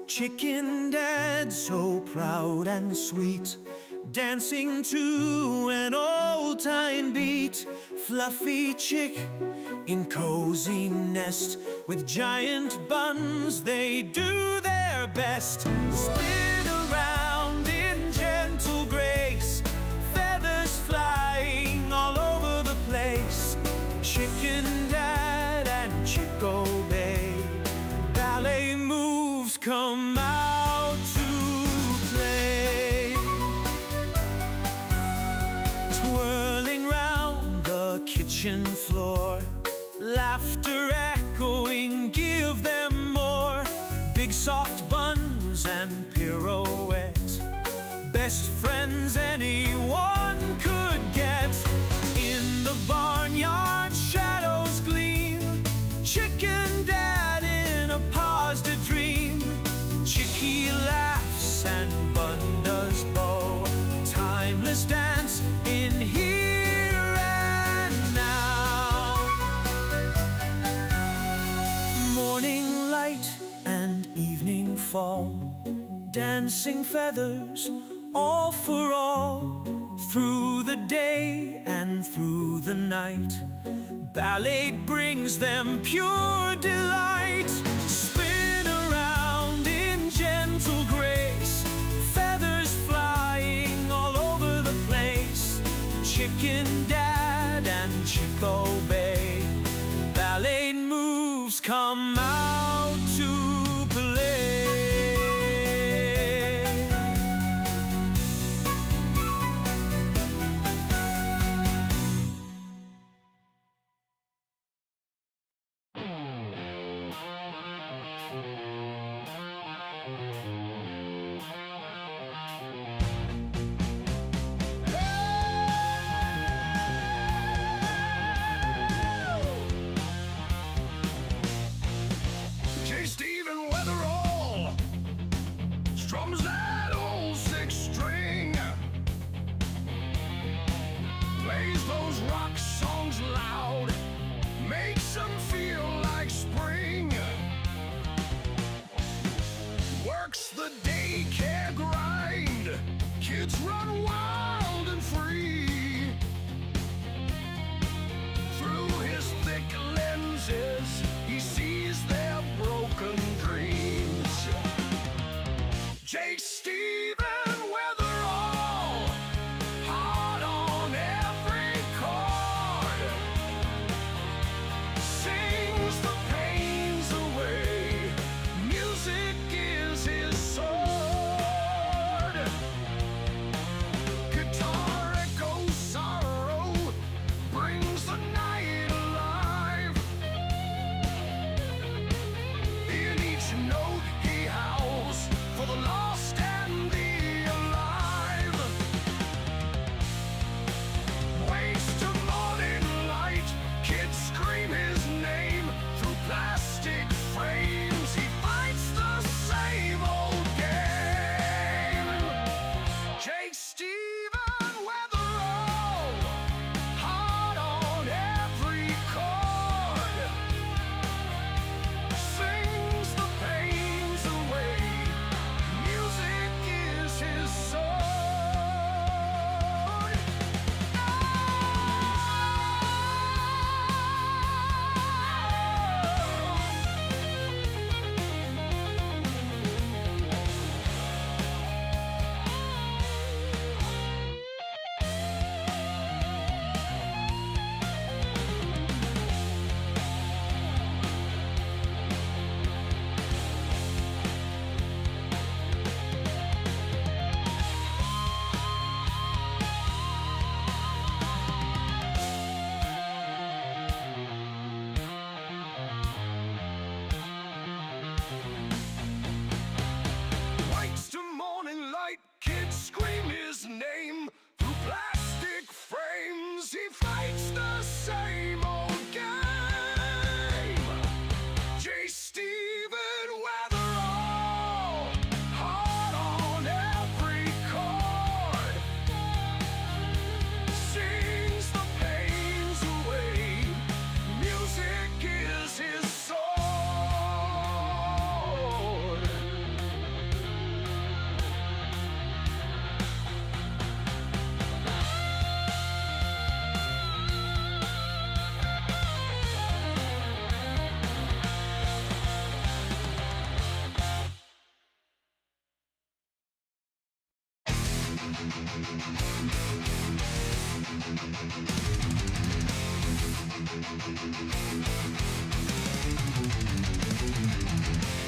Chicken Dad, so proud and sweet, dancing to an old-time beat. Fluffy chick in cozy nest, with giant buns, they do their best. Spin around in gentle grace, feathers flying all over the place. Chicken Dad and Chick obey, ballet moves come out to play. Twirling round the kitchen floor, laughter echoing, give them more. Big soft buns and pirouettes, best friends anyone could get. In the barnyard shadows gleam, Chicken Dad in a positive dream. Chicky laughs and Bun does bow, timeless dance in here and now. Morning light and evening fall, dancing feathers all for all. Through the day and through the night, ballet brings them pure delight. Spin around in gentle grace, feathers flying all over the place. Chicken Dad and Chick obey, ballet moves come out to play.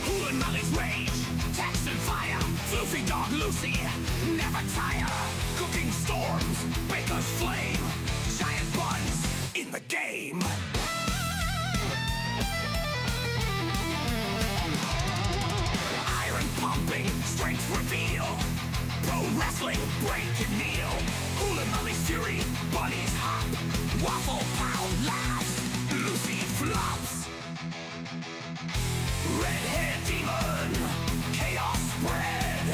Coolin' Molly's rage, text and fire. Floofy dog Lucy, never tire. Cooking storms, baker's flame. Giant Bunz in the game. Iron pumping, strength reveal. Pro wrestling, break and kneel. Coolin' Molly's fury, bunnies hop. Waffle pound laughs, Lucy flops. Red hair demon, chaos spread.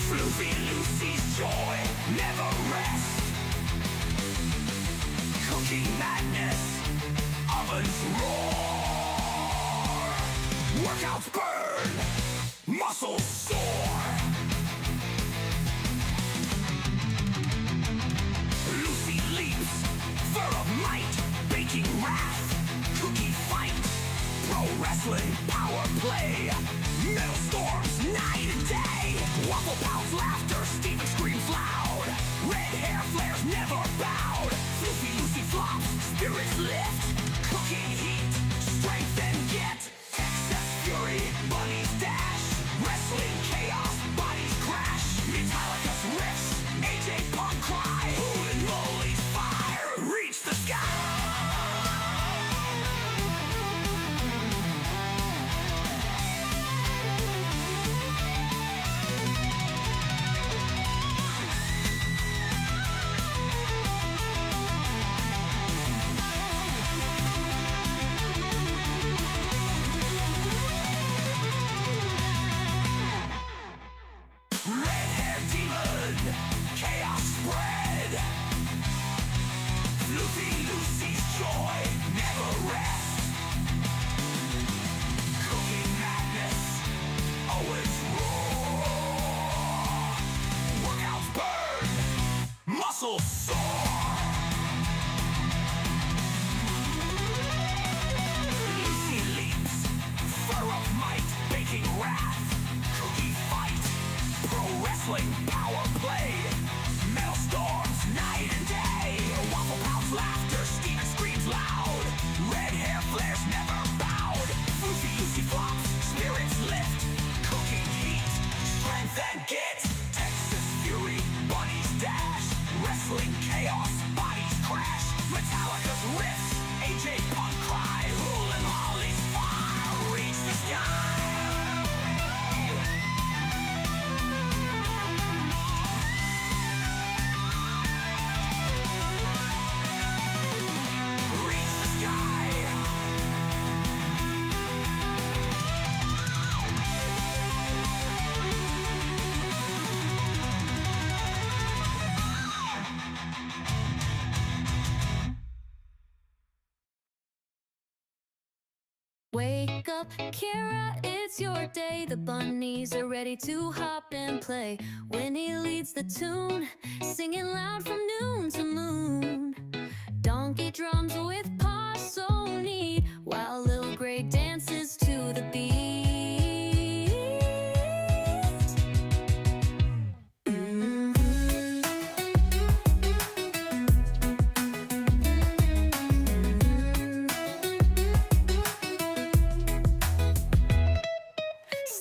Floofy Lucy's joy, never rest. Cooking madness, ovens roar. Workouts burn, muscles soar. Lucy leaps, fur of might, baking wrath. Cookie fight, pro wrestling, power play. Metal storms, night and day. Waffle pounds, laughter, Steven screams loud. Red hair flares, never bowed. Floofy Lucy flops, spirits lift. Cooking heat, strength and get. Excess fury, bunnies dash. Wrestling chaos, bodies crash. Metallica's riffs, AJ Punk cry. Coolin' Molly's fire, reach the sky. Red hair demon, chaos spread. Floofy Lucy's joy, never rest. Cooking madness, always roar. Workouts burn, muscles soar. Lucy leaps, fur of might, baking wrath. Cookie fight, pro wrestling, power play. Metal storms, night and day. Waffle pounds, laughter, Steven screams loud. Red hair flares, never bowed. Floofy Lucy flops, spirits lift. Cooking heat, strength and get. Texas fury, bunnies dash. Wrestling chaos, bodies crash. Metallica's riffs, AJ Punk cry. Coolin' Molly's fire, reach the sky. Reach the sky. Wake up, Kira, it's your day. The bunnies are ready to hop and play. Gwynnie leads the tune, singing loud from noon to moon. Donkey drums with Posh so neat, while Little Gray dances to the beat.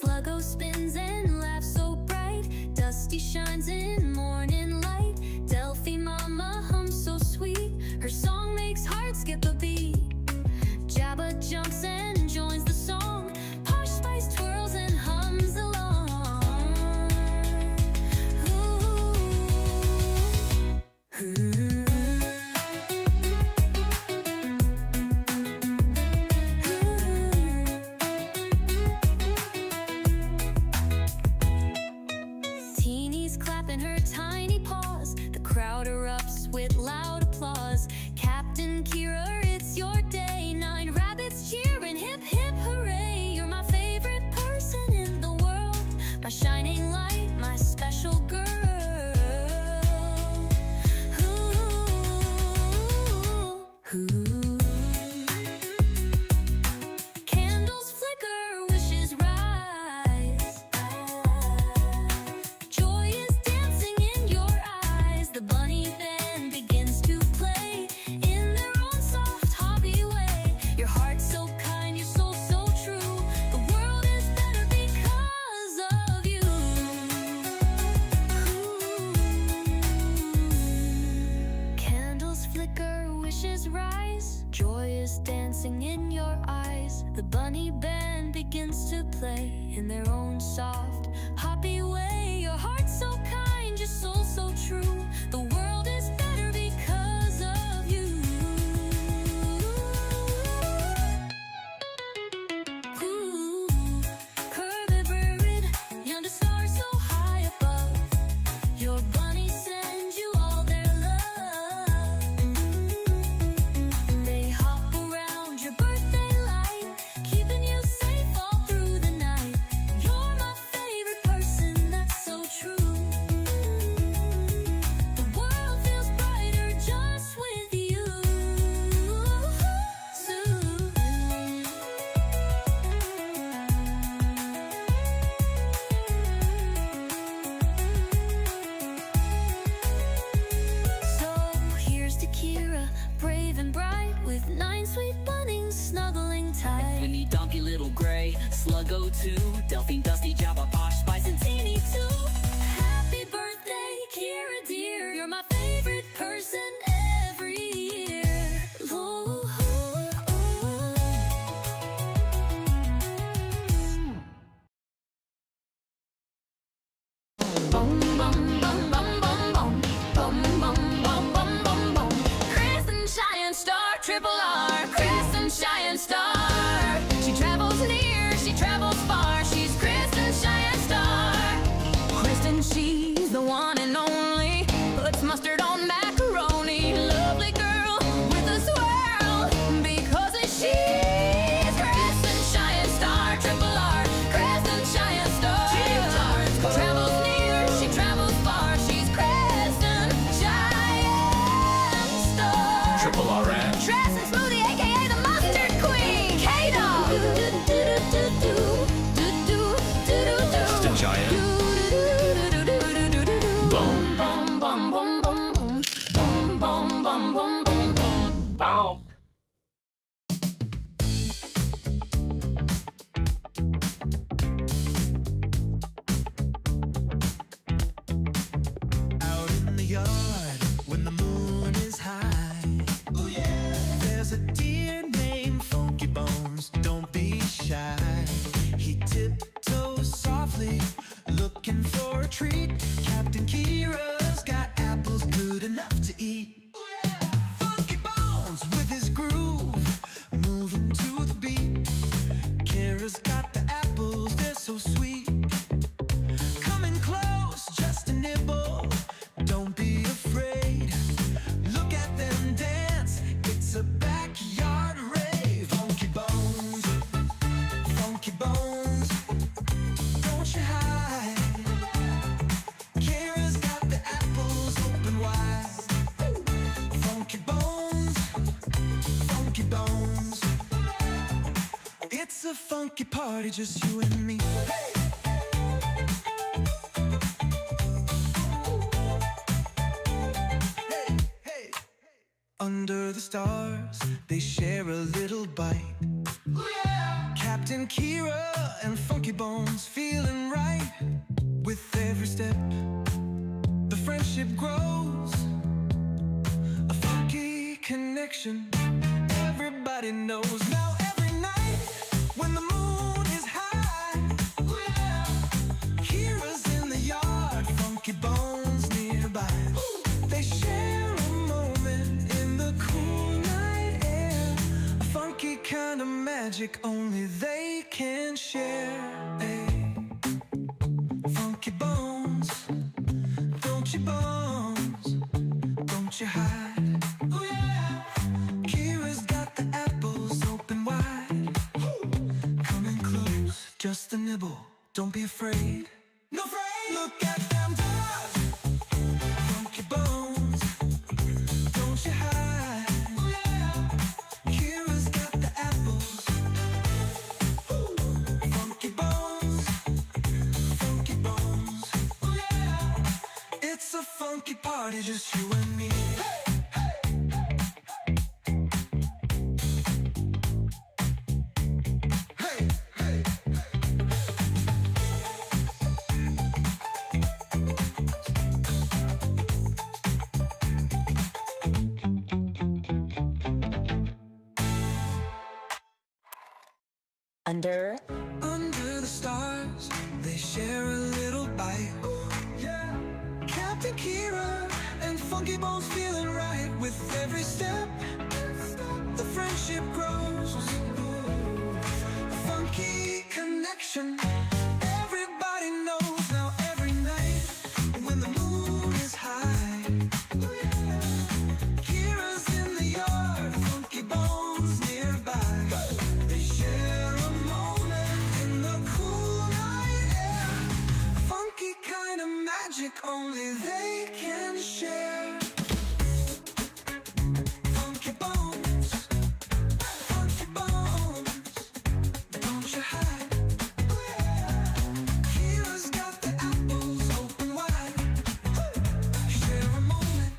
Sluggo spins and laughs so bright. Dusty shines in morning light. Delphine mama hums so sweet. Her song makes hearts skip a bunny band begins to play in their own soft, happy way. Your heart's so kind, your soul so true. The world is better because of you. Ooh, curved bird, yonder star so high above. Your bunny sends you all their love. They hop around your birthday light, keeping you safe all through the night. You're my favorite person, that's so true. The world feels brighter just with you. So here's to Kira, brave and bright, with 9 sweet bunnies snuggling tight. Gwynnie, donkey, little gray, Sluggo too, Delphine, dusty, Jabba, Posh, spice, and teeny too. Happy birthday, Kira dear. You're my favorite person every year. Ooh, Bum, bum, bum, bum, bum, bum. Bum, bum, bum, bum, bum, bum. Crescent Shine Star, Triple R. Crescent Shine Star. She travels near, she travels far. She's Crescent Shine Star. Kristen, she's the one and only. Puts mustard on macaroni. Lovely girl with a swirl. Because she's Crescent Shine Star, Triple R. Crescent Shine Star. Travels near, she travels far. She's Crescent Shine Star. Triple RM. Trescent Smoothie, aka the Mustard Queen. K-Dog. Kristen Giant. Boom. Bum, bum, bum, bum, bum. Bum, bum, bum, bum, bum, bum. Boom. Out in the yard when the moon is high. Oh yeah. There's a deer named Funky Bones. Don't be shy. He tiptoes softly, looking for a treat. Captain Kira's got apples good enough to eat. Oh yeah. Funky Bones with his groove, moving to the beat. Kira's got the apples, they're so sweet. Coming close, just a nibble. Don't be afraid. Look at them dance. It's a backyard rave. Funky Bones, Funky Bones. Don't you hide. Kira's got the apples open wide. Funky Bones, Funky Bones. It's a funky party, just you and me. Hey, hey. Under the stars, they share a little bite. Captain Kira and Funky Bones feeling right. With every step, the friendship grows. A funky connection, everybody knows. Now every night, when the moon is high, Kira's in the yard, Funky Bones nearby. They share a moment in the cool night air. A funky kind of magic only they can share. Hey. Funky Bones, don't you bones, don't you hide. Oh yeah. Kira's got the apples open wide. Coming close, just a nibble. Don't be afraid. No afraid. Look at them dogs. Funky Bones, don't you hide. Oh yeah. Kira's got the apples. Funky Bones, Funky Bones. Oh yeah. It's a funky party, just you and me. Under the stars, they share a little bite. Yeah. Captain Kira and Funky Bones feeling right with every step. The friendship grows. Funky connection. Everybody knows now every night when the moon is high. Kira's in the yard, Funky Bones nearby. They share a moment in the cool night air. Funky kind of magic only they can share. Funky Bones, Funky Bones, don't you hide. Kira's got the apples open wide. Share a moment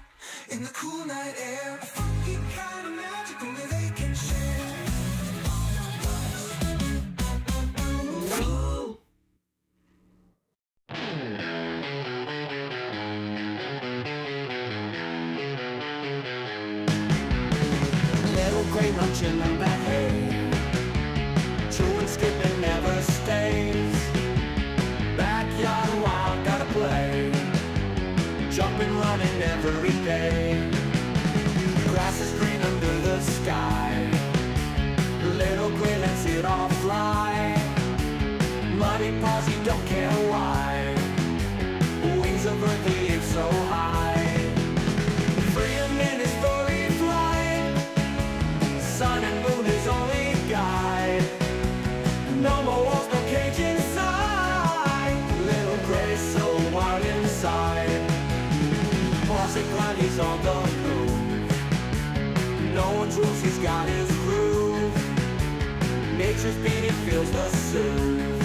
in the cool night air. A funky kind of magic only they can share. Little gray munching on that hay, chewing, skipping, never stays. Backyard wild, gotta play, jumping, running every day. Grass is green under the sky, little gray lets it all fly. Muddy paws, you don't care why, wings of earth, they aim so high. Freedom in his furry flight, sun and moon is only guide. No more walls, no cage inside. Little gray so wild inside. Posh and Gwynnie's on the move. No one's rules, he's got his groove. Nature's beating feels the soothe.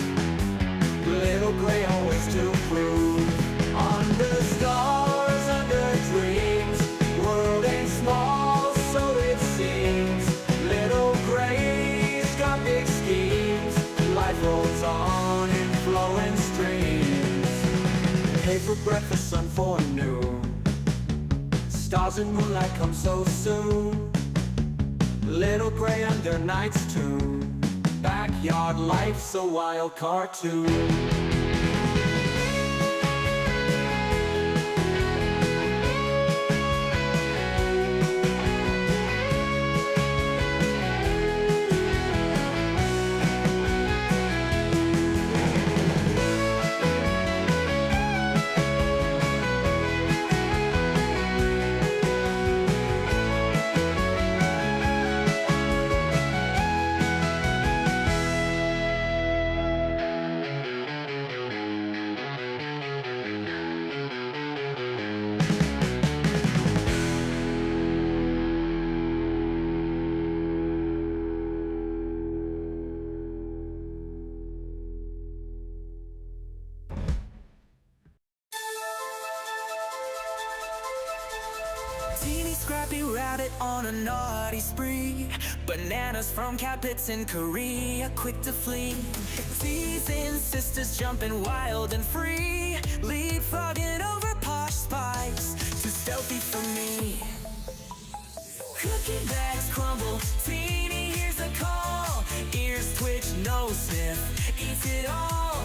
Little gray always to prove. Under stars, under dreams, world ain't small, so it seems. Little gray's got big schemes. Life rolls on in flowing streams. Hay for breakfast, sun for noon. Stars and moonlight come so soon. Little gray under night's tune. Backyard life's a wild cartoon. Teeny Scrappy routed on a naughty spree. Bananas from Capits in Korea, quick to flee. Teasing sisters jumping wild and free. Leapfrogging over Posh Spice, too stealthy for me. Cookie bags crumble, Teeny hears a call. Ears twitch, nose sniff, eats it all.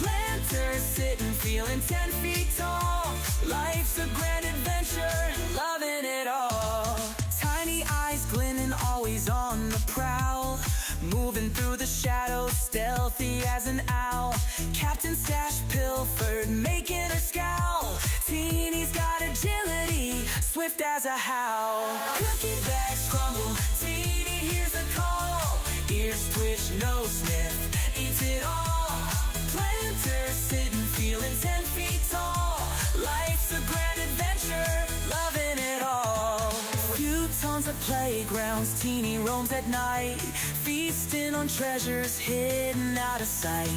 Planters sitting, feeling 10 feet tall. Life's a grand adventure, loving it all. Tiny eyes glinting, always on the prowl. Moving through the shadows, stealthy as an owl. Captain Stash pilfered, making her scowl. Teeny's got agility, swift as a howl. Cookie bags crumble, Teeny hears a call. Ears twitch, nose sniff, eats it all. Planters sitting, feeling 10 feet tall. Life's a grand adventure, loving it all. Few tons of playgrounds, Teeny roams at night. Feasting on treasures hidden out of sight.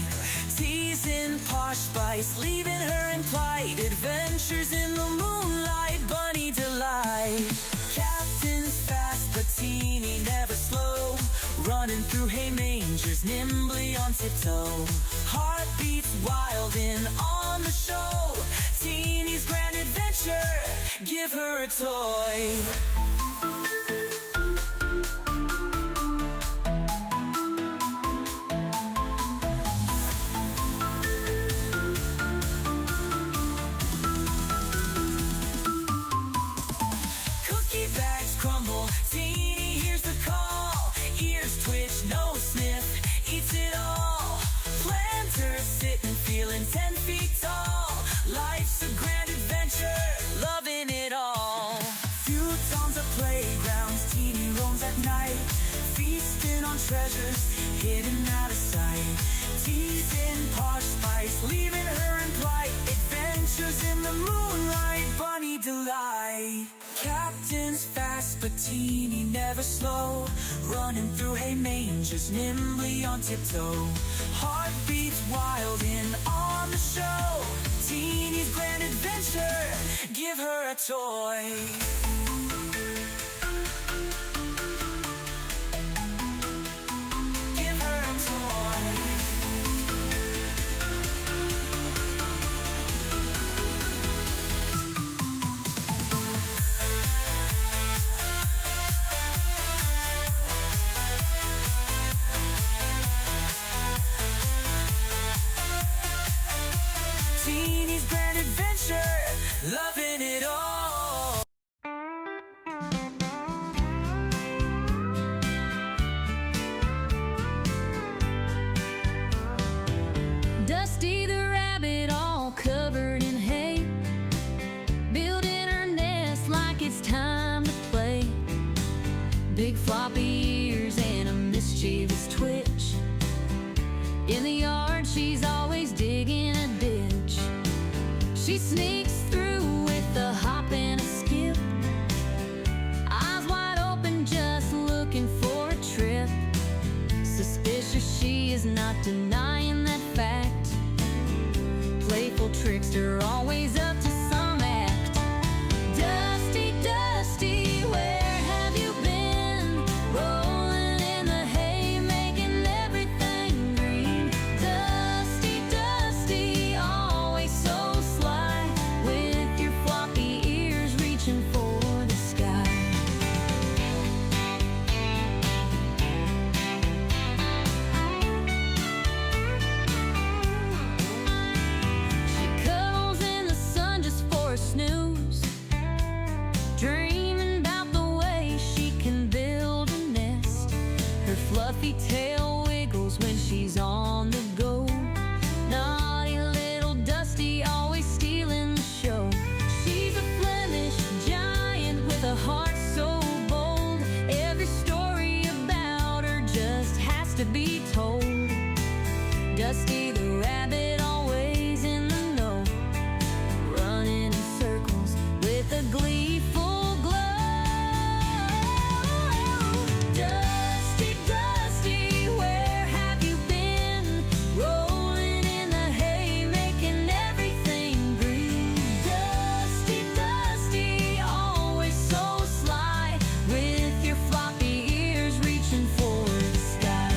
Teasing Posh Spice, leaving her in plight. Adventures in the moonlight, bunny delight. Captain's fast, but Teeny never slow. Running through hay mangers, nimbly on tiptoe. Heartbeats wild in on the show. Teeny's grand adventure, give her a toy. Teeny never slow, running through hay mangers nimbly on tiptoe. Heart beats wild in on the show. Teeny's grand adventure, give her a toy. Give her a toy. Teeny's grand adventure, loving it all. Dusty the rabbit, all covered in hay, building her nest like it's time to play. Big floppy ears and a mischievous twitch. In the yard, she's always digging a ditch. She sneaks through with a hop and a skip, eyes wide open, just looking for a trip. Suspicious, she is not denying that fact. Playful trickster, always up to some act. Dusty, Dusty, where have you been? Rolling in the hay, making everything green. Dusty, Dusty, always so sly, with your floppy ears reaching for the sky. She cuddles in the sun just for a snooze, dreaming about the way she can build a nest. Her fluffy tail wiggles when she's on the go. Naughty little Dusty, always stealing the show. She's a Flemish giant with a heart so bold. Every story about her just has to be told. Dusty the rabbit, always in the know, running in circles with a gleeful glow. Dusty, Dusty, where have you been? Rolling in the hay, making everything green. Dusty, Dusty, always so sly, with your floppy ears reaching for the sky.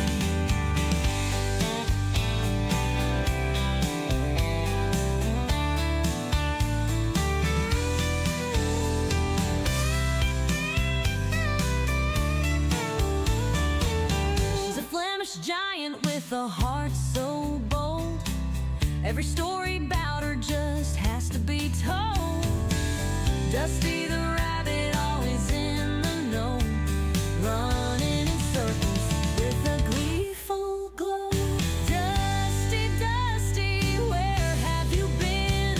She's a Flemish giant with a heart so bold. Every story about her just has to be told. Dusty the rabbit, always in the know, running in circles with a gleeful glow. Dusty, Dusty, where have you been?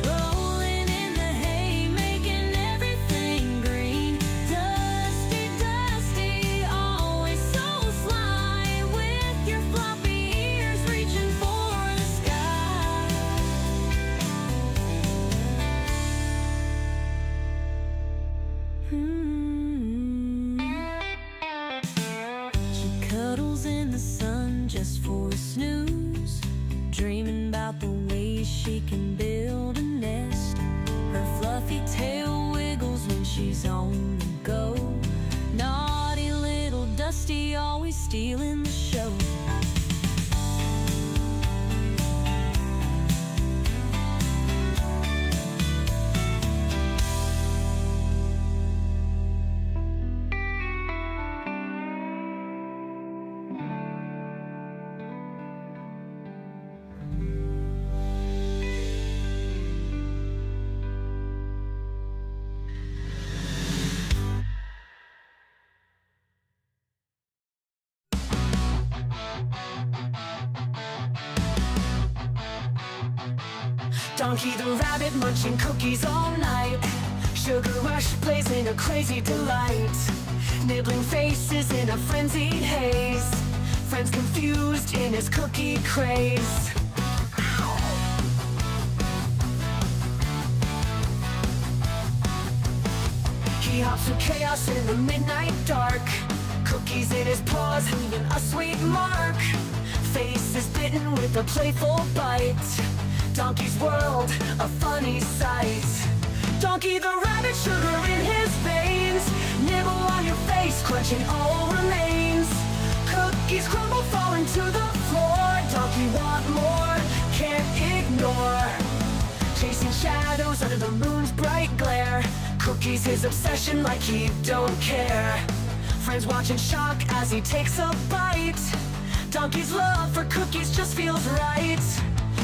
Rolling in the hay, making everything green. Dusty, Dusty, always so sly, with your floppy ears reaching for the sky. She cuddles in the sun just for a snooze, dreaming about the ways she can build a nest. Her fluffy tail wiggles when she's on the go. Naughty little Dusty, always stealing the show. Donkey the rabbit munching cookies all night. Sugar rush blazing a crazy delight. Nibbling faces in a frenzied haze. Friends confused in his cookie craze. He He hops through chaos in the midnight dark. Cookies in his paws, leaving a sweet mark. Face is bitten with a playful bite. Donkey's world, a funny sight. Donkey the rabbit, sugar in his veins. Nibble on your face, crunching all remains. Cookies crumble, falling to the floor. Donkey want more, can't ignore. Chasing shadows under the moon's bright glare. Cookies his obsession like he don't care. Friends watch in shock as he takes a bite. Donkey's love for cookies just feels right.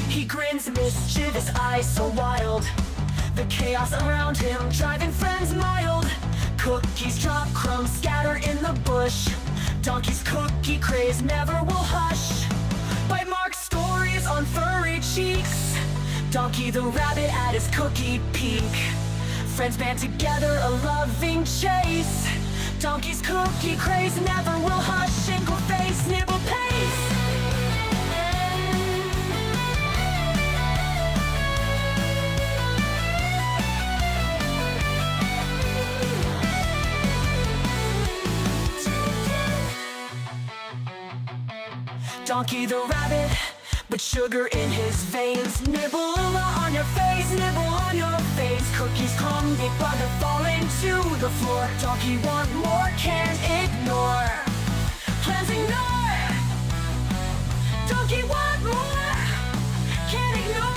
He grins, mischievous eyes so wild. The chaos around him driving friends mild. Cookies drop, crumbs scatter in the bush. Donkey's cookie craze never will hush. Bite mark stories on furry cheeks. Donkey the rabbit at his cookie peak. Friends band together, a loving chase. Donkey's cookie craze never will hush. Inkle face, nibble pace. Donkey the rabbit, but sugar in his veins. Nibble on your face, nibble on your face. Cookies crumble, but they're falling to the floor. Donkey want more, can't ignore. Plans ignore. Donkey want more, can't ignore.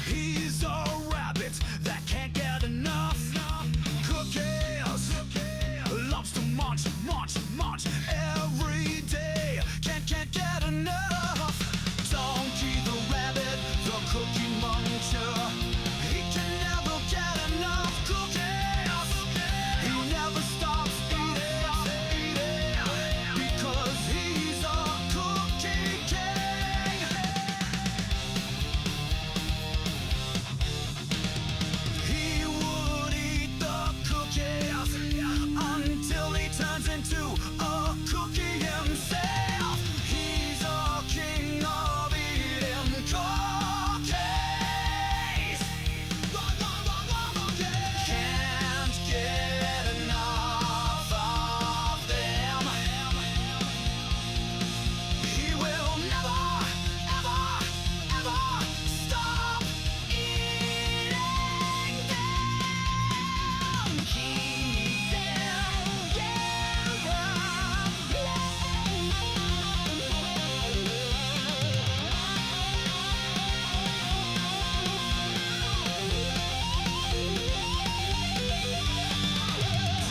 He's a rabbit that can't get enough. Cookies loves to munch, munch, munch every day. Can't get enough. Donkey the rabbit, the cookie muncher. He can never get enough cookies. He never stops eating because he's a cookie king. He would eat the cookies until he turns into a cookie himself. He's a king of eating cookies. Can't get enough of them. He will never, ever, ever stop eating them. Keep them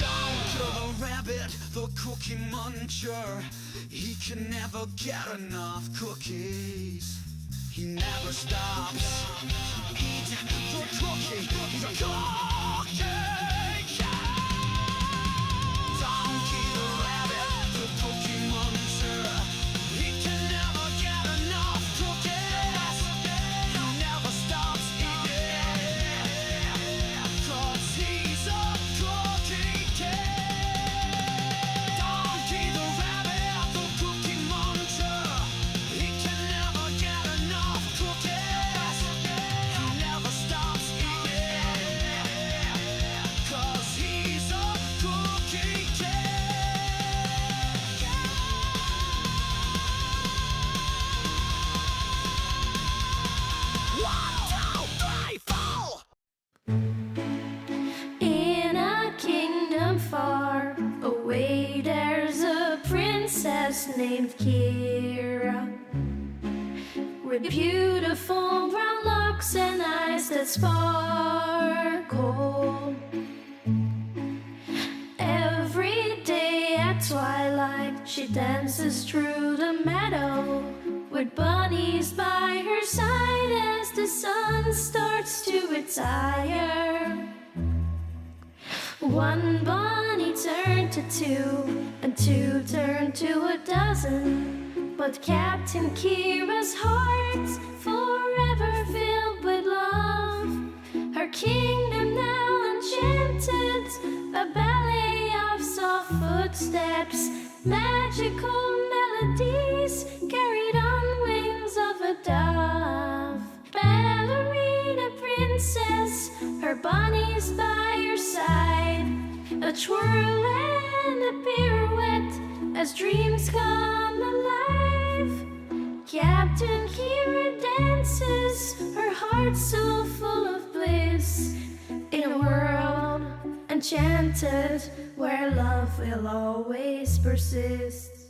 Donkey the rabbit, the cookie muncher. He can never get enough cookies. He never stops. Eat the cookie. He's a cookie king. Donkey the rabbit, the cookie muncher. He can never get enough cookies. He never stops eating 'cause he's a cookie king. Donkey the rabbit, the cookie muncher. He can never get enough cookies. He never stops eating 'cause he's a cookie king. One, two, three, four. In a kingdom far away, there's a princess named Kira, with beautiful brown locks and eyes that sparkle. Every day at twilight, she dances through the meadow with bunnies by her side as the sun starts to retire. One bunny turned to two, and two turned to a dozen. But Captain Kira's heart's forever filled with love. Her kingdom now enchanted, a ballet of soft footsteps, magical melodies carried on wings of a dove. Ballerina princess, her bunnies by her side, a twirl and a pirouette as dreams come alive. Captain Kira dances, her heart so full of bliss, in a world enchanted where love will always persist.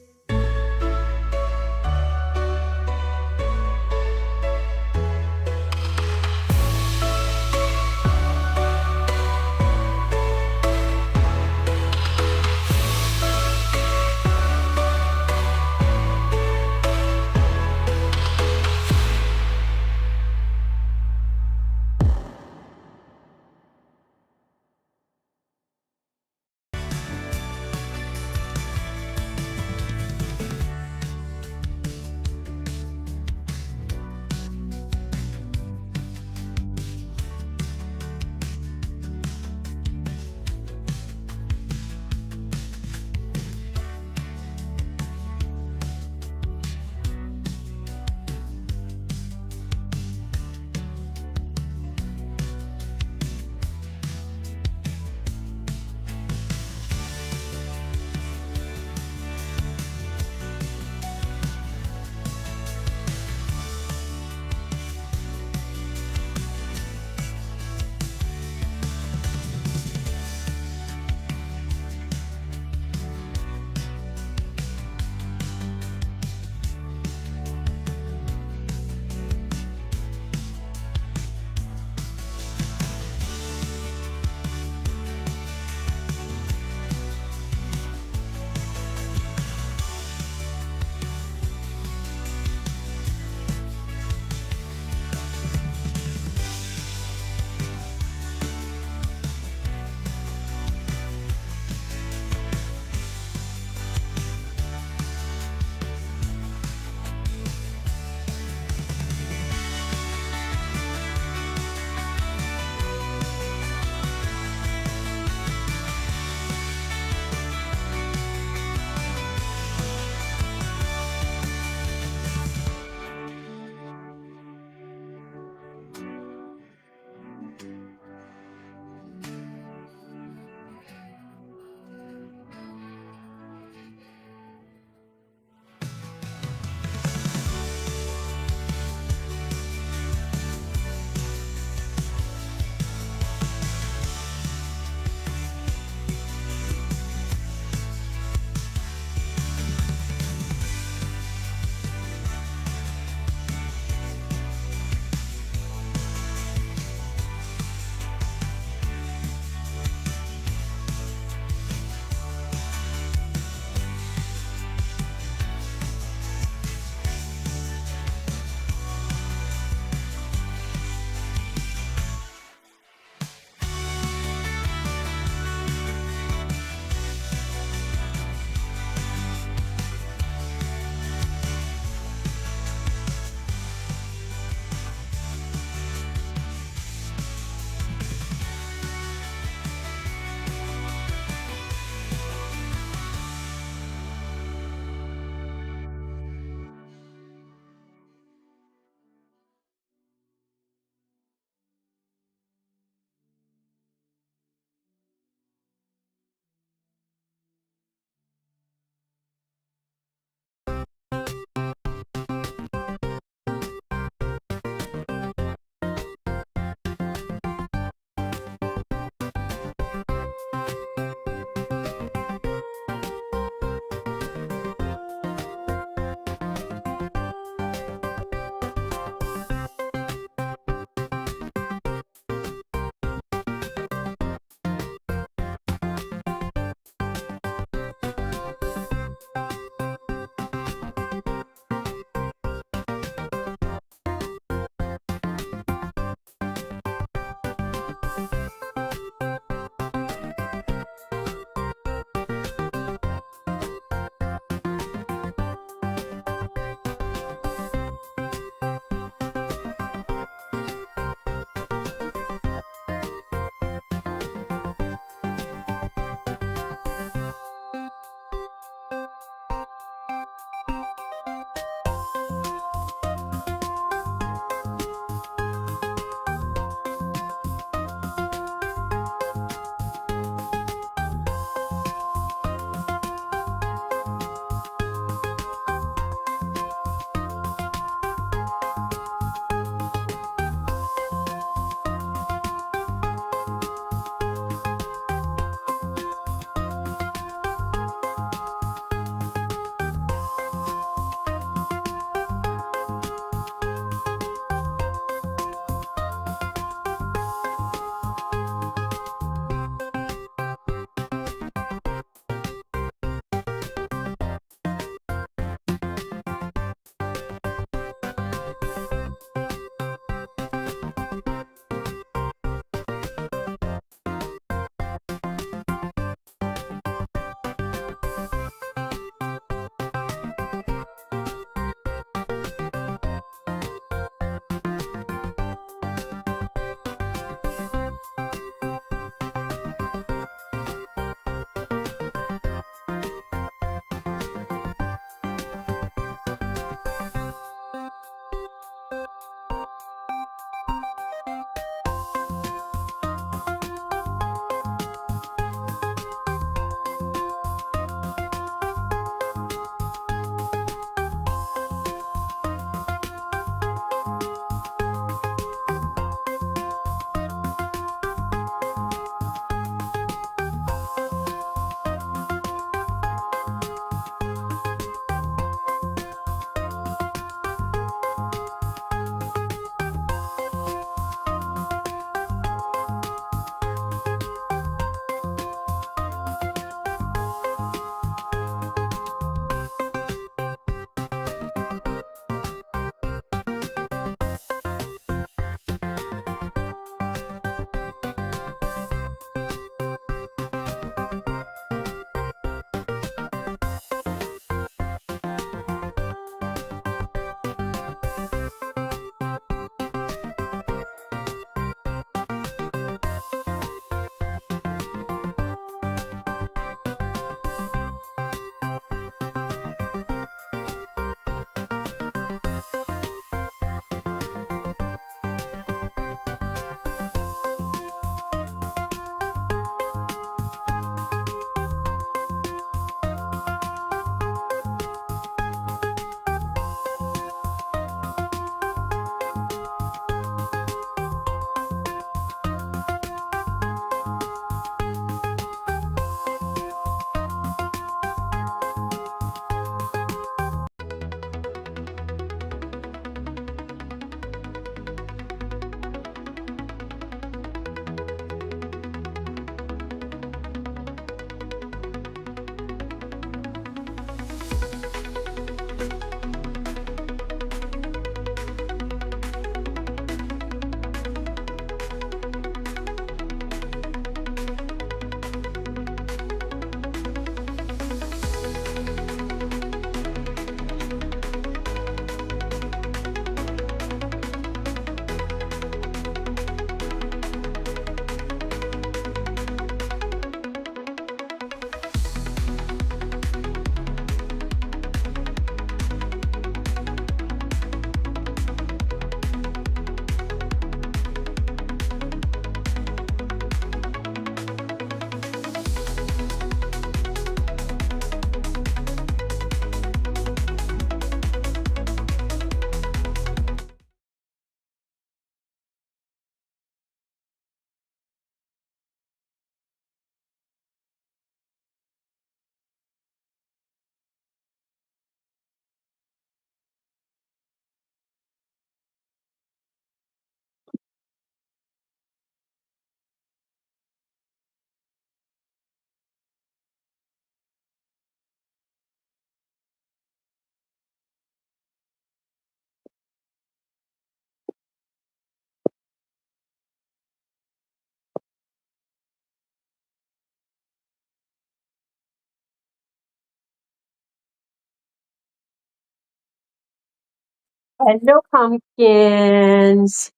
Hello, pumpkins.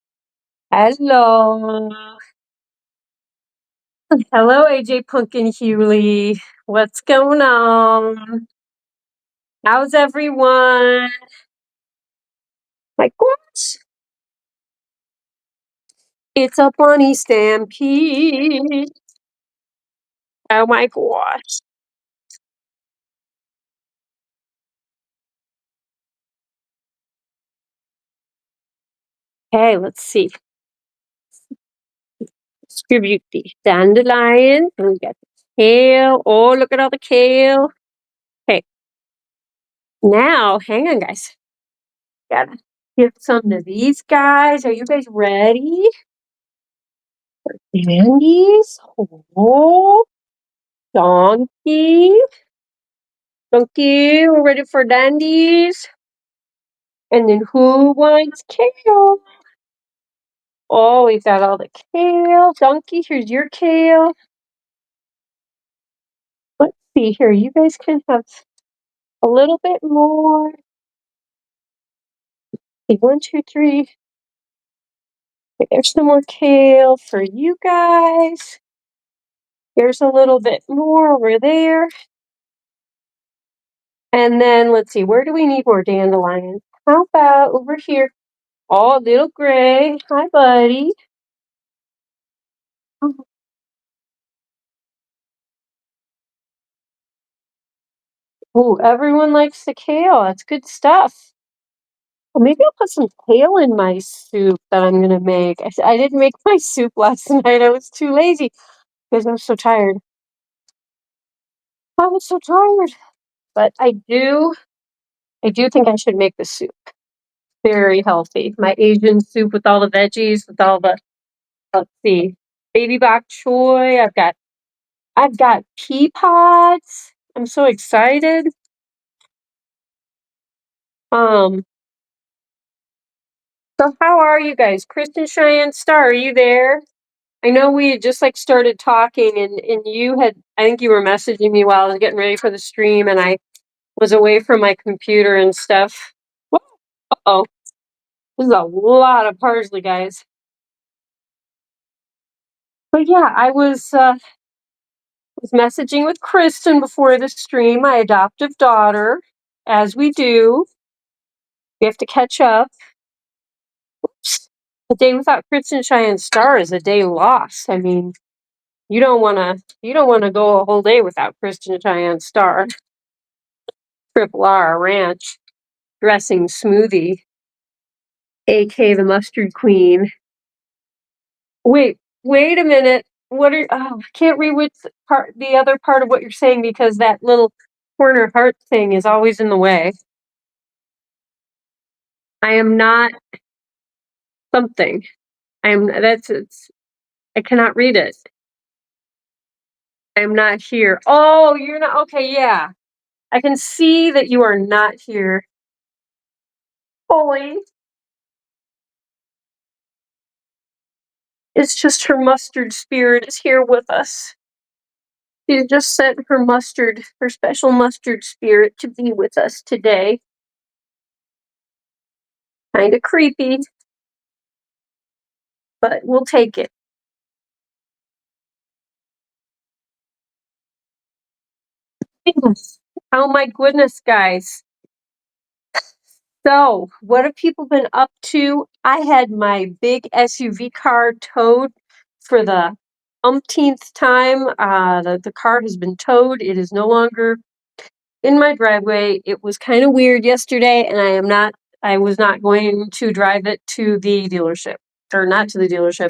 Hello. Hello, AJ Pumpkin Hewley. What's going on? How's everyone? My gosh. It's a bunny stampede. Oh my gosh. Okay, let's see. Distribute the dandelion. And we got the kale. Oh, look at all the kale. Okay. Now, hang on, guys. Gotta give some to these guys. Are you guys ready? Dandies? Oh, donkey. Donkey, we're ready for dandies. And then who wants kale? Oh, we've got all the kale. Donkey, here's your kale. Let's see here. You guys can have a little bit more. Okay, 1, 2, 3. Okay, there's some more kale for you guys. Here's a little bit more over there. And then let's see, where do we need more dandelions? How about over here? Oh, little gray. Hi, buddy. Oh, everyone likes the kale. That's good stuff. Well, maybe I'll put some kale in my soup that I'm gonna make. I didn't make my soup last night. I was too lazy because I was so tired. I was so tired. But I do think I should make the soup. Very healthy. My Asian soup with all the veggies, with all the, let's see, baby bok choy. I've got pea pods. I'm so excited. Um, so how are you guys? Kristen Cheyenne Star, are you there? I know we had just like started talking and you had, I think you were messaging me while I was getting ready for the stream and I was away from my computer and stuff. Uh-oh. This is a lot of parsley, guys. But yeah, I was messaging with Kristen before the stream, my adoptive daughter, as we do. We have to catch up. Oops. A day without Kristen Cheyenne Star is a day lost. I mean, you don't wanna go a whole day without Kristen Cheyenne Star. Triple R Ranch dressing smoothie, AK the mustard queen. Wait a minute. What are I can't read which part the other part of what you're saying because that little corner heart thing is always in the way. I am not something. I am that's it's I cannot read it. I am not here. Oh, you're not okay, yeah. I can see that you are not here. Holy. It's just her mustard spirit is here with us. She just sent her special mustard spirit to be with us today. Kinda creepy, but we'll take it. Goodness. Oh my goodness, guys. So, what have people been up to? I had my big SUV car towed for the umpteenth time. The car has been towed. It is no longer in my driveway. It was kind of weird yesterday, and I was not going to drive it to the dealership, or not to the dealership,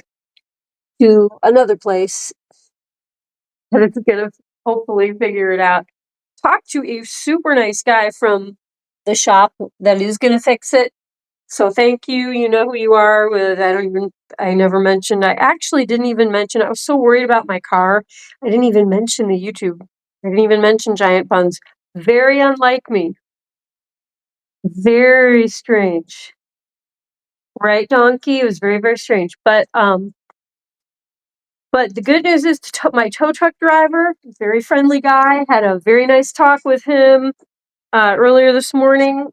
to another place. But it's gonna hopefully figure it out. Talked to a super nice guy from the shop that is gonna fix it. So thank you. You know who you are. I never mentioned, I actually didn't even mention, I was so worried about my car. I didn't even mention the YouTube. I didn't even mention Giant Bunz. Very unlike me. Very strange. Right, Donkey? It was very, very strange. But the good news is my tow truck driver, very friendly guy, had a very nice talk with him earlier this morning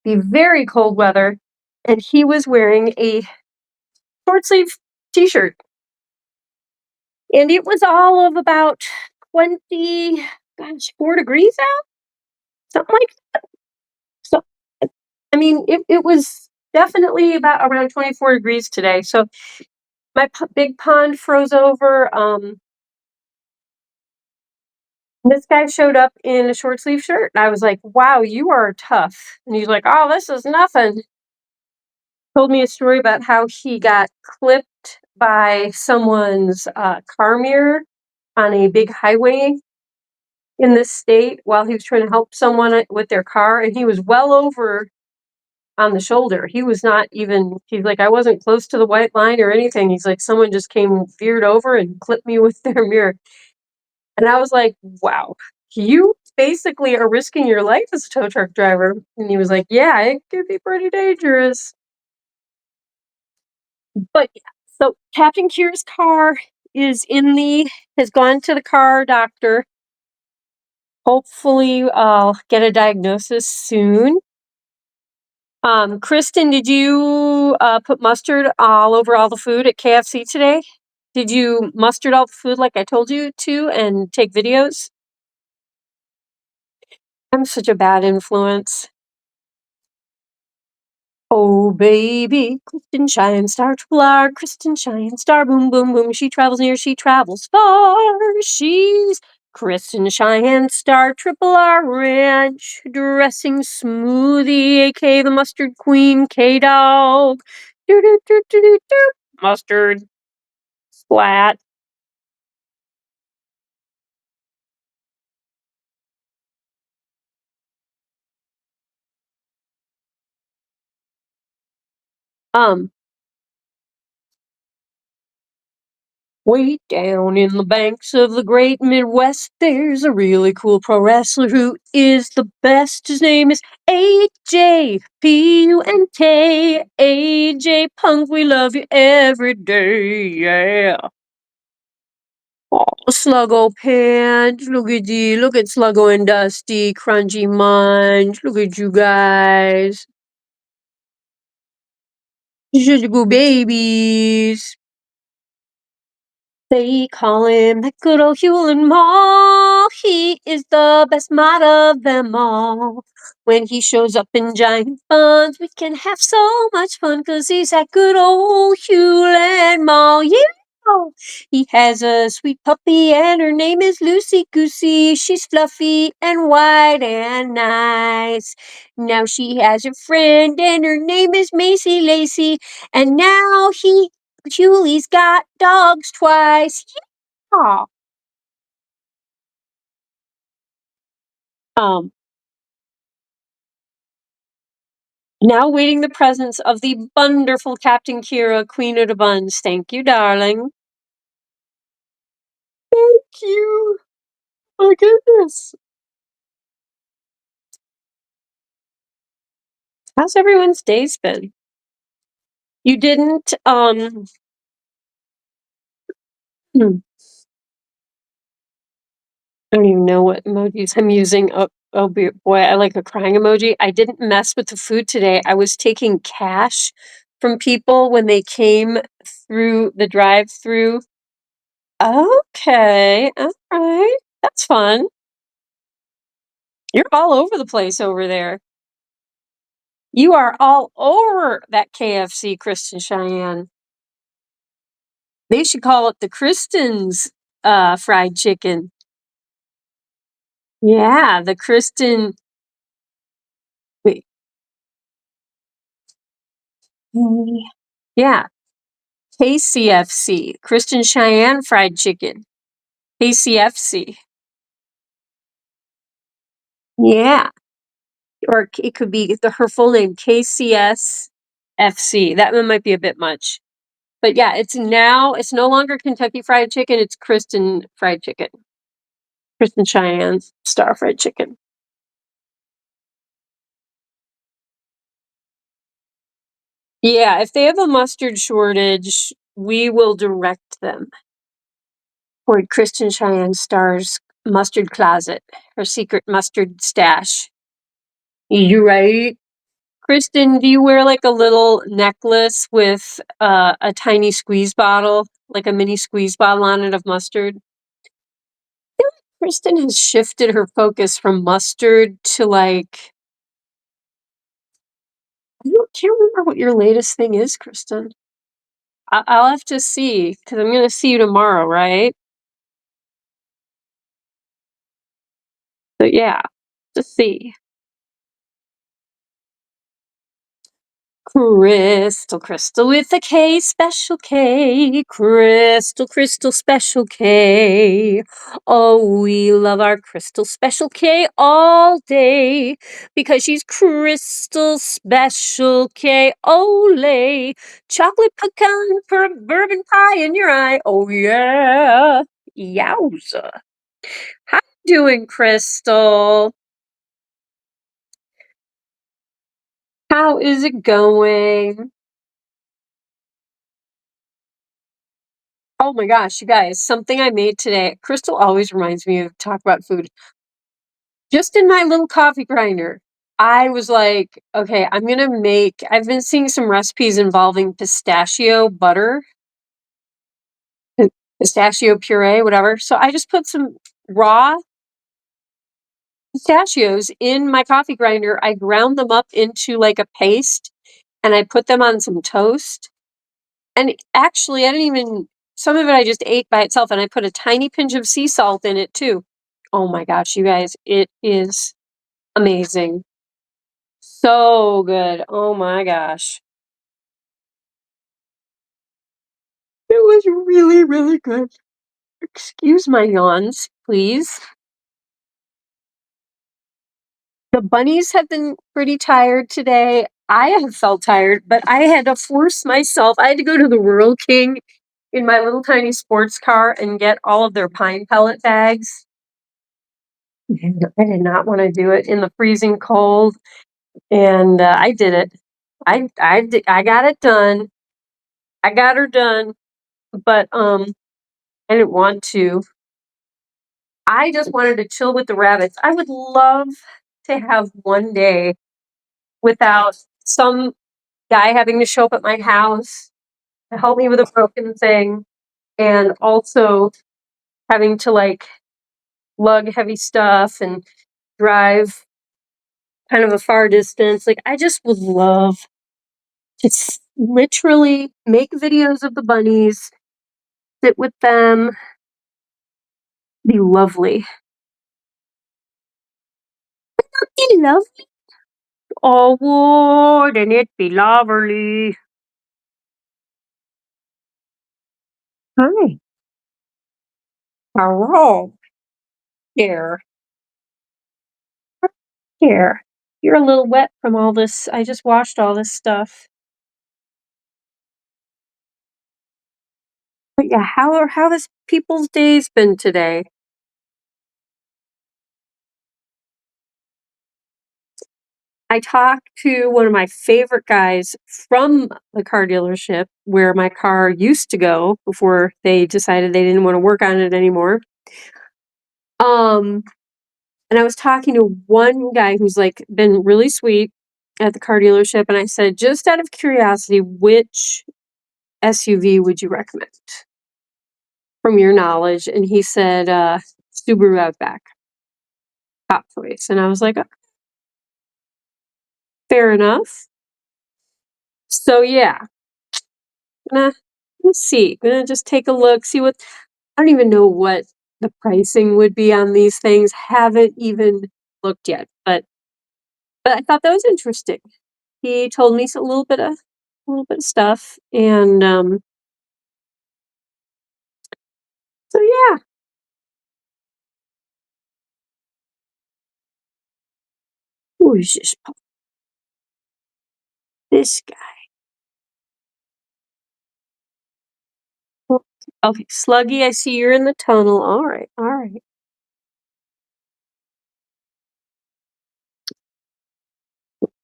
be very cold weather, and he was wearing a short sleeve t-shirt. And it was all of about 4 degrees out, something like that. So, I mean, it was definitely about around 24 degrees today. So my big pond froze over. This guy showed up in a short sleeve shirt, and I was like, "Wow, you are tough." And he's like, "Oh, this is nothing." Told me a story about how he got clipped by someone's car mirror on a big highway in this state while he was trying to help someone with their car, and he was well over on the shoulder. He was not even. He's like, "I wasn't close to the white line or anything." He's like, "Someone just came veered over and clipped me with their mirror." And I was like, "Wow, you basically are risking your life as a tow truck driver." And he was like, "Yeah, it could be pretty dangerous." But yeah, so Captain Kira's car is has gone to the car doctor. Hopefully, I'll get a diagnosis soon. Kristen, did you put mustard all over all the food at KFC today? Did you mustard all the food like I told you to and take videos? I'm such a bad influence. Oh, baby, Kristen Cheyenne Star Triple R, Kristen Cheyenne Star Boom Boom Boom. She travels near, she travels far. She's Kristen Cheyenne Star Triple R Ranch Dressing Smoothie, aka the Mustard Queen, K Dog. Do do do do do do. Mustard splat. Um, Way down in the banks of the great Midwest, there's a really cool pro wrestler who is the best. His name is AJ P-U-N-K. AJ Punk, we love you every day, yeah. Oh, Sluggo Pants, look at Sluggo and Dusty, Crunchy Munch, look at you guys. Such good babies. They call him the good old Hewlin' Mall. He is the best mod of them all. When he shows up in giant buns, we can have so much fun, 'cause he's that good old Hewlin' Mall. Yeah! He has a sweet puppy, and her name is Lucy Goosey. She's fluffy and white and nice. Now she has a friend, and her name is Macy Lacey. And now Julie's got dogs twice. Yeah. Um, Now waiting the presence of the wonderful Captain Kira, Queen of the Buns. Thank you, darling. Thank you. My goodness. How's everyone's days been? You didn't, hmm, I don't even know what emojis I'm using. Oh boy, I like a crying emoji. I didn't mess with the food today. I was taking cash from people when they came through the drive-through. Okay, all right. That's fun. You're all over the place over there. You are all over that KFC, Kristen Cheyenne. They should call it the Kristen's fried chicken. Yeah, the Kristen. Wait. Yeah, KCFC, Kristen Cheyenne fried chicken. KCFC. Yeah, or it could be her full name, KCSFC. That one might be a bit much. But yeah, it's no longer Kentucky Fried Chicken, it's Kristen Fried Chicken. Kristen Cheyenne's Star Fried Chicken. Yeah, if they have a mustard shortage, we will direct them toward Kristen Cheyenne Star's mustard closet, her secret mustard stash. You right? Kristen, do you wear like a little necklace with a tiny squeeze bottle, like a mini squeeze bottle on it of mustard? I feel like Kristen has shifted her focus from mustard to like, can't remember what your latest thing is, Kristen. I'll have to see because I'm going to see you tomorrow, right? So yeah, to see. Crystal, crystal with a K, special K. Crystal, crystal, special K. Oh, we love our crystal special K all day because she's crystal special K. Ole, chocolate pecan for bourbon pie in your eye. Oh yeah, yowza. How you doing, Crystal? How is it going? Oh my gosh, you guys, something I made today. Crystal always reminds me of talk about food. Just in my little coffee grinder, I was like, okay, I've been seeing some recipes involving pistachio butter, pistachio puree, whatever. So I just put some raw pistachios in my coffee grinder. I ground them up into like a paste and I put them on some toast. And actually, I didn't even, some of it I just ate by itself, and I put a tiny pinch of sea salt in it too. Oh my gosh, you guys, it is amazing. So good. Oh my gosh. It was really, really good. Excuse my yawns, please. The bunnies have been pretty tired today. I have felt tired, but I had to force myself. I had to go to the Rural King in my little tiny sports car and get all of their pine pellet bags. And I did not want to do it in the freezing cold, and I did it. I got it done. I got her done, but I didn't want to. I just wanted to chill with the rabbits. I would love to have one day without some guy having to show up at my house to help me with a broken thing, and also having to like lug heavy stuff and drive kind of a far distance. Like I just would love to literally make videos of the bunnies, sit with them, be lovely. Be lovely. Oh, wouldn't it be lovely? Hi. Hello. Here. Here. You're a little wet from all this. I just washed all this stuff. But yeah, how has people's days been today? I talked to one of my favorite guys from the car dealership where my car used to go before they decided they didn't want to work on it anymore. Um, and I was talking to one guy who's like been really sweet at the car dealership, and I said, just out of curiosity, which SUV would you recommend from your knowledge? And he said, Subaru Outback, top choice. And I was like, fair enough. So yeah, gonna let's see. Gonna just take a look, see what I don't even know what the pricing would be on these things. Haven't even looked yet, but I thought that was interesting. He told me a little bit of stuff, and so yeah. Who is this guy? Oh, okay, Sluggy, I see you're in the tunnel. All right, all right.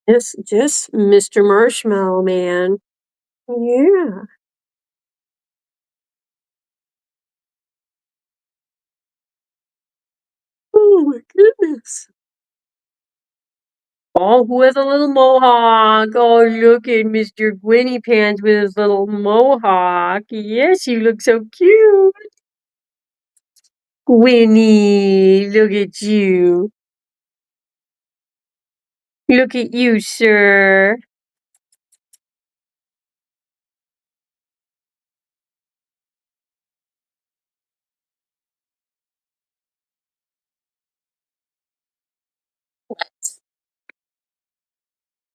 Just Mr. Marshmallow Man. Yeah. Oh my goodness. Oh, who has a little mohawk? Oh, look at Mr. Gwynnie Pants with his little mohawk. Yes, you look so cute. Gwynnie, look at you. Look at you, sir.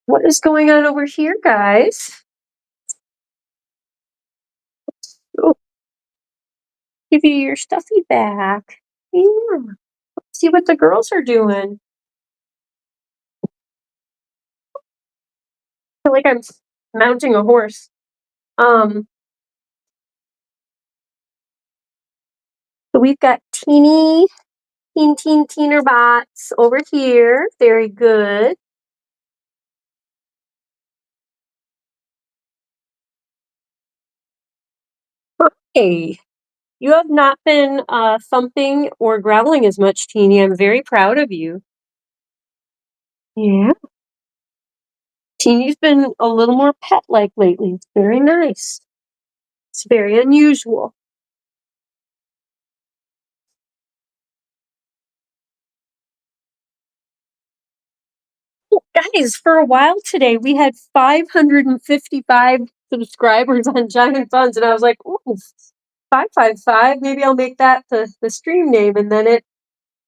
What is going on over here, guys? Oh, give you your stuffy back. Yeah. See what the girls are doing. I feel like I'm mounting a horse. So we've got teener bots over here. Very good. Hey, you have not been thumping or growling as much, Teeny. I'm very proud of you. Yeah. Teeny's been a little more pet-like lately. It's very nice. It's very unusual. Well, guys, for a while today, we had 555 subscribers on Giant Bunz, and I was like, ooh, 555, maybe I'll make that the stream name, and then it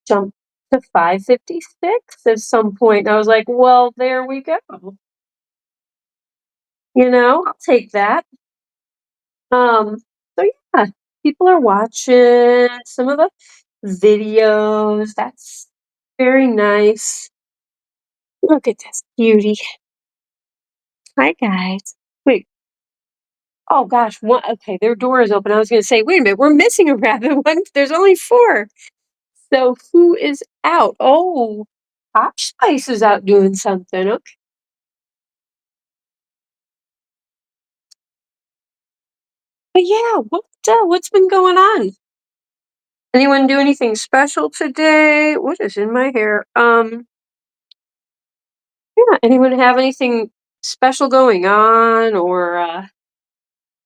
jumped to 556 at some point. And I was like, well, there we go. You know, I'll take that. So yeah, people are watching some of the videos. That's very nice. Look at this beauty. Hi, guys. Wait. Oh gosh, one. Okay, their door is open. I was gonna say, wait a minute, we're missing a rabbit one. There's only 4. So who is out? Oh, Posh Spice is out doing something. Okay. But yeah, what's been going on? Anyone do anything special today? What is in my hair? Yeah, anyone have anything special going on? Or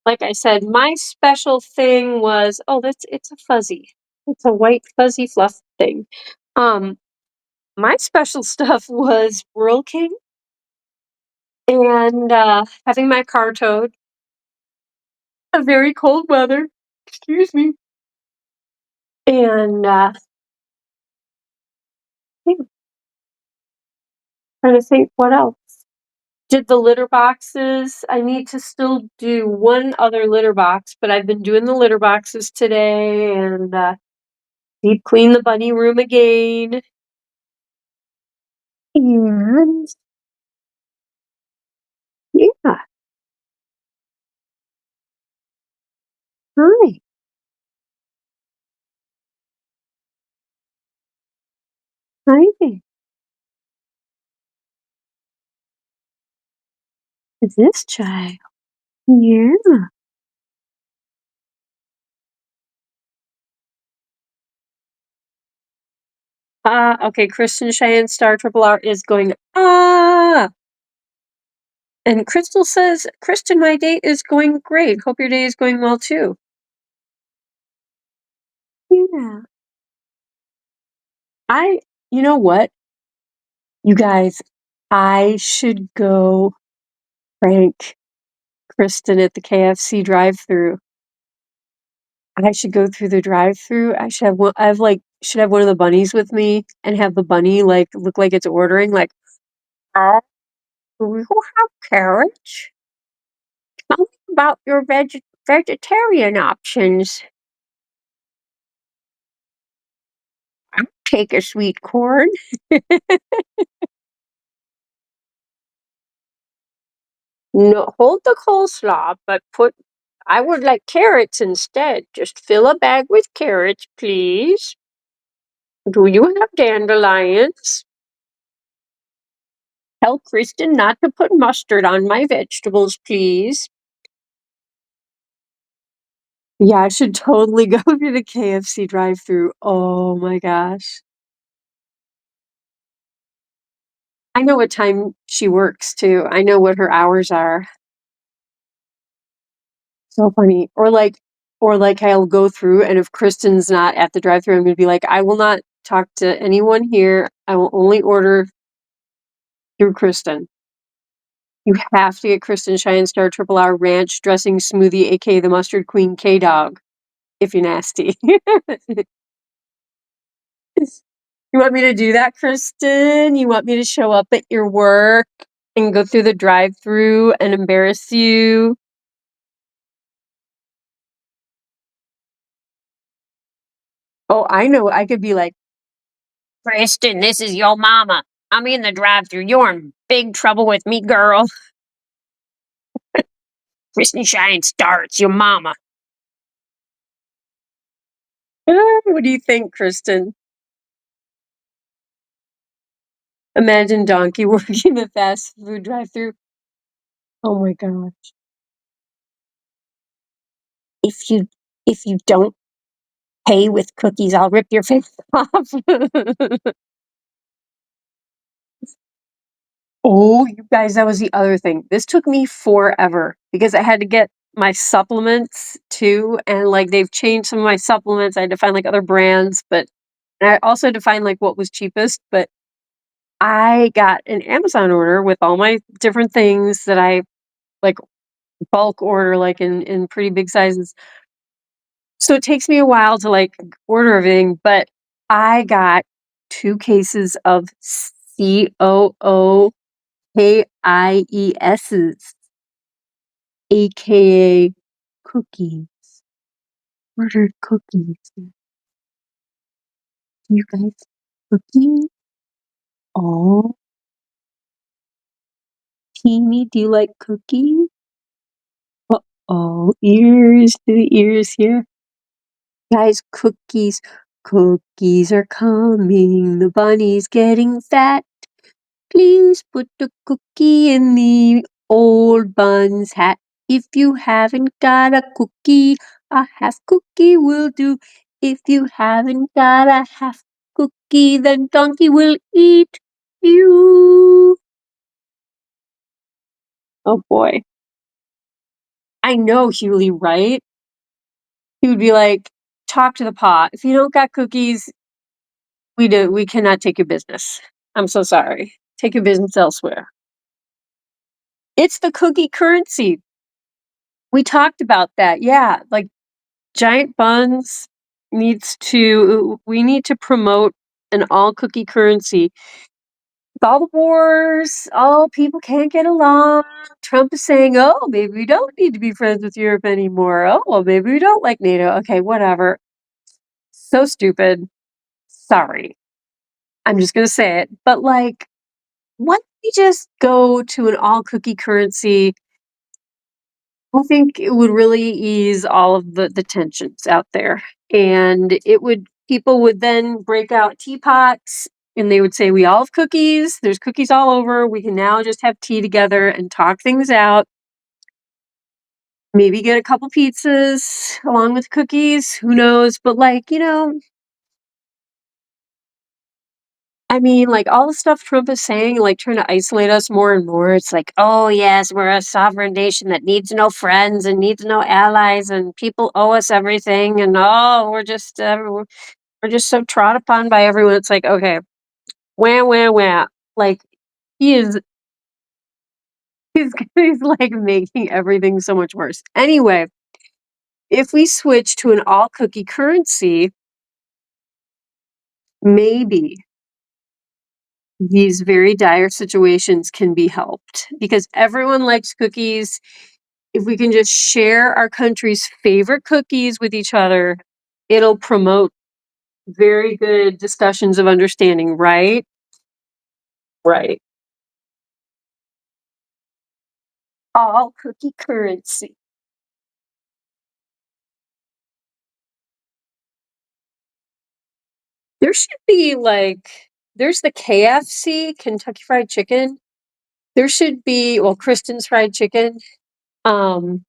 like I said, my special thing was, oh, it's a fuzzy. It's a white fuzzy fluff thing. My special stuff was Whirl King and having my car towed. A very cold weather. Excuse me. And yeah, trying to think what else. Did the litter boxes. I need to still do one other litter box, but I've been doing the litter boxes today and deep clean the bunny room again. And yeah, hi. Hi. Is this child? Yeah. Okay, Kristen Cheyenne Star Triple R is going, ah! And Crystal says, Kristen, my date is going great. Hope your day is going well too. Yeah. You know what? You guys, I should go prank Kristen at the KFC drive-through. I should go through the drive-through. I should have one. Should have one of the bunnies with me and have the bunny like look like it's ordering. Like, do you have carrots? Tell me about your vegetarian options. I'll take a sweet corn. No, hold the coleslaw, but I would like carrots instead. Just fill a bag with carrots, please. Do you have dandelions? Tell Kristen not to put mustard on my vegetables, please. Yeah, I should totally go to the KFC drive-through. Oh my gosh. I know what time she works too. I know what her hours are. So funny. Or like I'll go through and if Kristen's not at the drive-thru, I'm gonna be like, I will not talk to anyone here. I will only order through Kristen. You have to get Kristen Cheyenne Star Triple R Ranch Dressing Smoothie, aka the Mustard Queen K Dog, if you're nasty. You want me to do that, Kristen? You want me to show up at your work and go through the drive-thru and embarrass you? Oh, I know. I could be like, Kristen, this is your mama. I'm in the drive-thru. You're in big trouble with me, girl. Kristen Shine starts your mama. What do you think, Kristen? Imagine Donkey working the fast food drive-thru. Oh my god. If you don't pay with cookies, I'll rip your face off. Oh, you guys, that was the other thing. This took me forever because I had to get my supplements too, and like they've changed some of my supplements. I had to find like other brands, but and I also had to find like what was cheapest. But I got an Amazon order with all my different things that I like bulk order like in pretty big sizes. So it takes me a while to like order everything, but I got 2 cases of COOKIESs, aka cookies. Ordered cookies. You guys cookies? Oh, Teeny, do you like cookies? Uh-oh, ears to the ears here. Guys, cookies. Cookies are coming. The bunny's getting fat. Please put a cookie in the old Bunz hat. If you haven't got a cookie, a half cookie will do. If you haven't got a half cookie, then Donkey will eat you. Oh boy. I know Hewley, right? He would be like, talk to the pot. If you don't got cookies, we cannot take your business. I'm so sorry. Take your business elsewhere. It's the cookie currency. We talked about that. Yeah, like Giant Buns we need to promote an all cookie currency. With all the wars, all people can't get along. Trump is saying, oh, maybe we don't need to be friends with Europe anymore. Oh, well, maybe we don't like NATO. Okay, whatever. So stupid. Sorry. I'm just going to say it. But like, why don't we just go to an all cookie currency? I think it would really ease all of the tensions out there. And people would then break out teapots and they would say, we all have cookies. There's cookies all over. We can now just have tea together and talk things out. Maybe get a couple pizzas along with cookies. Who knows? But like, I mean, like all the stuff Trump is saying, like trying to isolate us more and more. It's like, oh yes, we're a sovereign nation that needs no friends and needs no allies, and people owe us everything. And oh, we're just so trod upon by everyone. It's like, okay, wah wah wah. Like he is, he's like making everything so much worse. Anyway, if we switch to an all cookie currency, maybe these very dire situations can be helped because everyone likes cookies. If we can just share our country's favorite cookies with each other, it'll promote very good discussions of understanding, right? Right. All cookie currency. There should be like, there's the KFC, Kentucky Fried Chicken. There should be, well, Kristen's Fried Chicken. Um,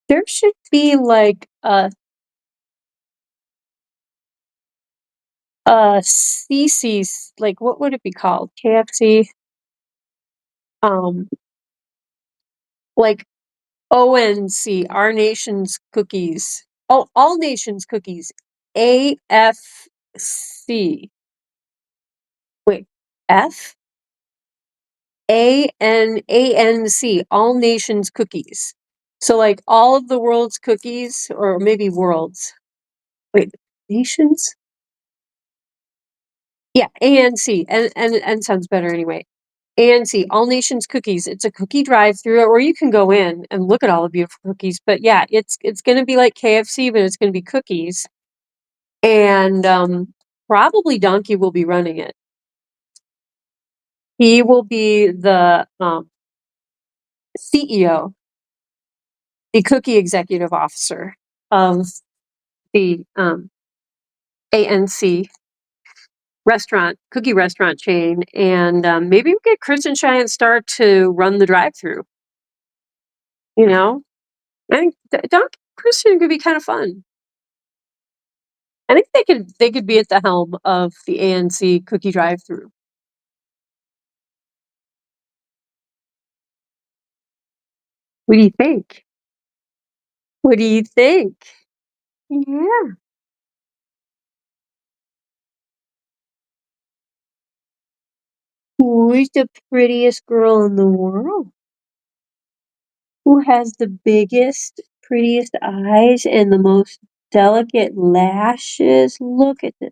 there should be like CC's, like, what would it be called? KFC? Um, like ONC, Our Nation's Cookies. Oh, All Nations Cookies. AFC. Wait, F? ANC, All Nations Cookies. So like all of the world's cookies, or maybe worlds. Wait, nations? Yeah, ANC. And sounds better anyway. ANC, All Nations Cookies. It's a cookie drive-through, or you can go in and look at all the beautiful cookies. But yeah, it's gonna be like KFC, but it's gonna be cookies. And probably Donkey will be running it. He will be the CEO, the cookie executive officer of the ANC cookie restaurant chain, and maybe we get Chris and Cheyenne Star to run the drive-through. You know, I think Donkey Christian could be kind of fun. I think they could be at the helm of the ANC cookie drive-through. What do you think? What do you think? Yeah. Who's the prettiest girl in the world? Who has the biggest, prettiest eyes and the most delicate lashes? Look at this.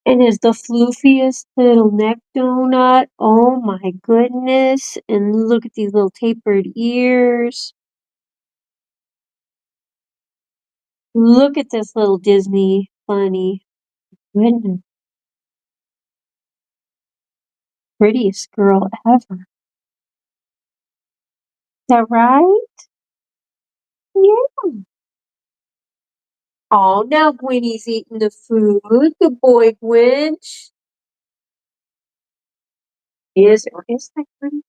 And is the floofiest little neck donut. Oh my goodness. And look at these little tapered ears. Look at this little Disney bunny. Goodness. Prettiest girl ever. Is that right? Yeah. Oh, now Gwynnie's eating the food. Good boy, Gwynch. Is that pretty?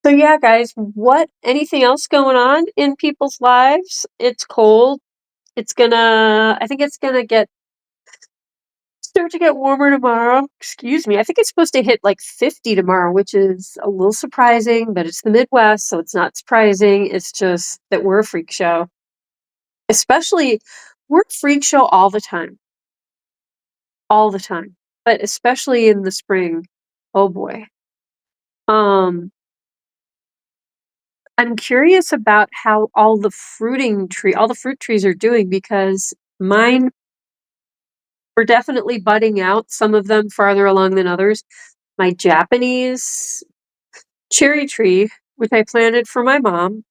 So yeah, guys, anything else going on in people's lives? It's cold. I think it's gonna start to get warmer tomorrow. Excuse me. I think it's supposed to hit like 50 tomorrow, which is a little surprising, but it's the Midwest, so it's not surprising. It's just that we're a freak show. Especially, we're a freak show all the time. All the time. But especially in the spring. Oh boy. Um, I'm curious about how all the fruit trees are doing, because mine were definitely budding out, some of them farther along than others. My Japanese cherry tree, which I planted for my mom,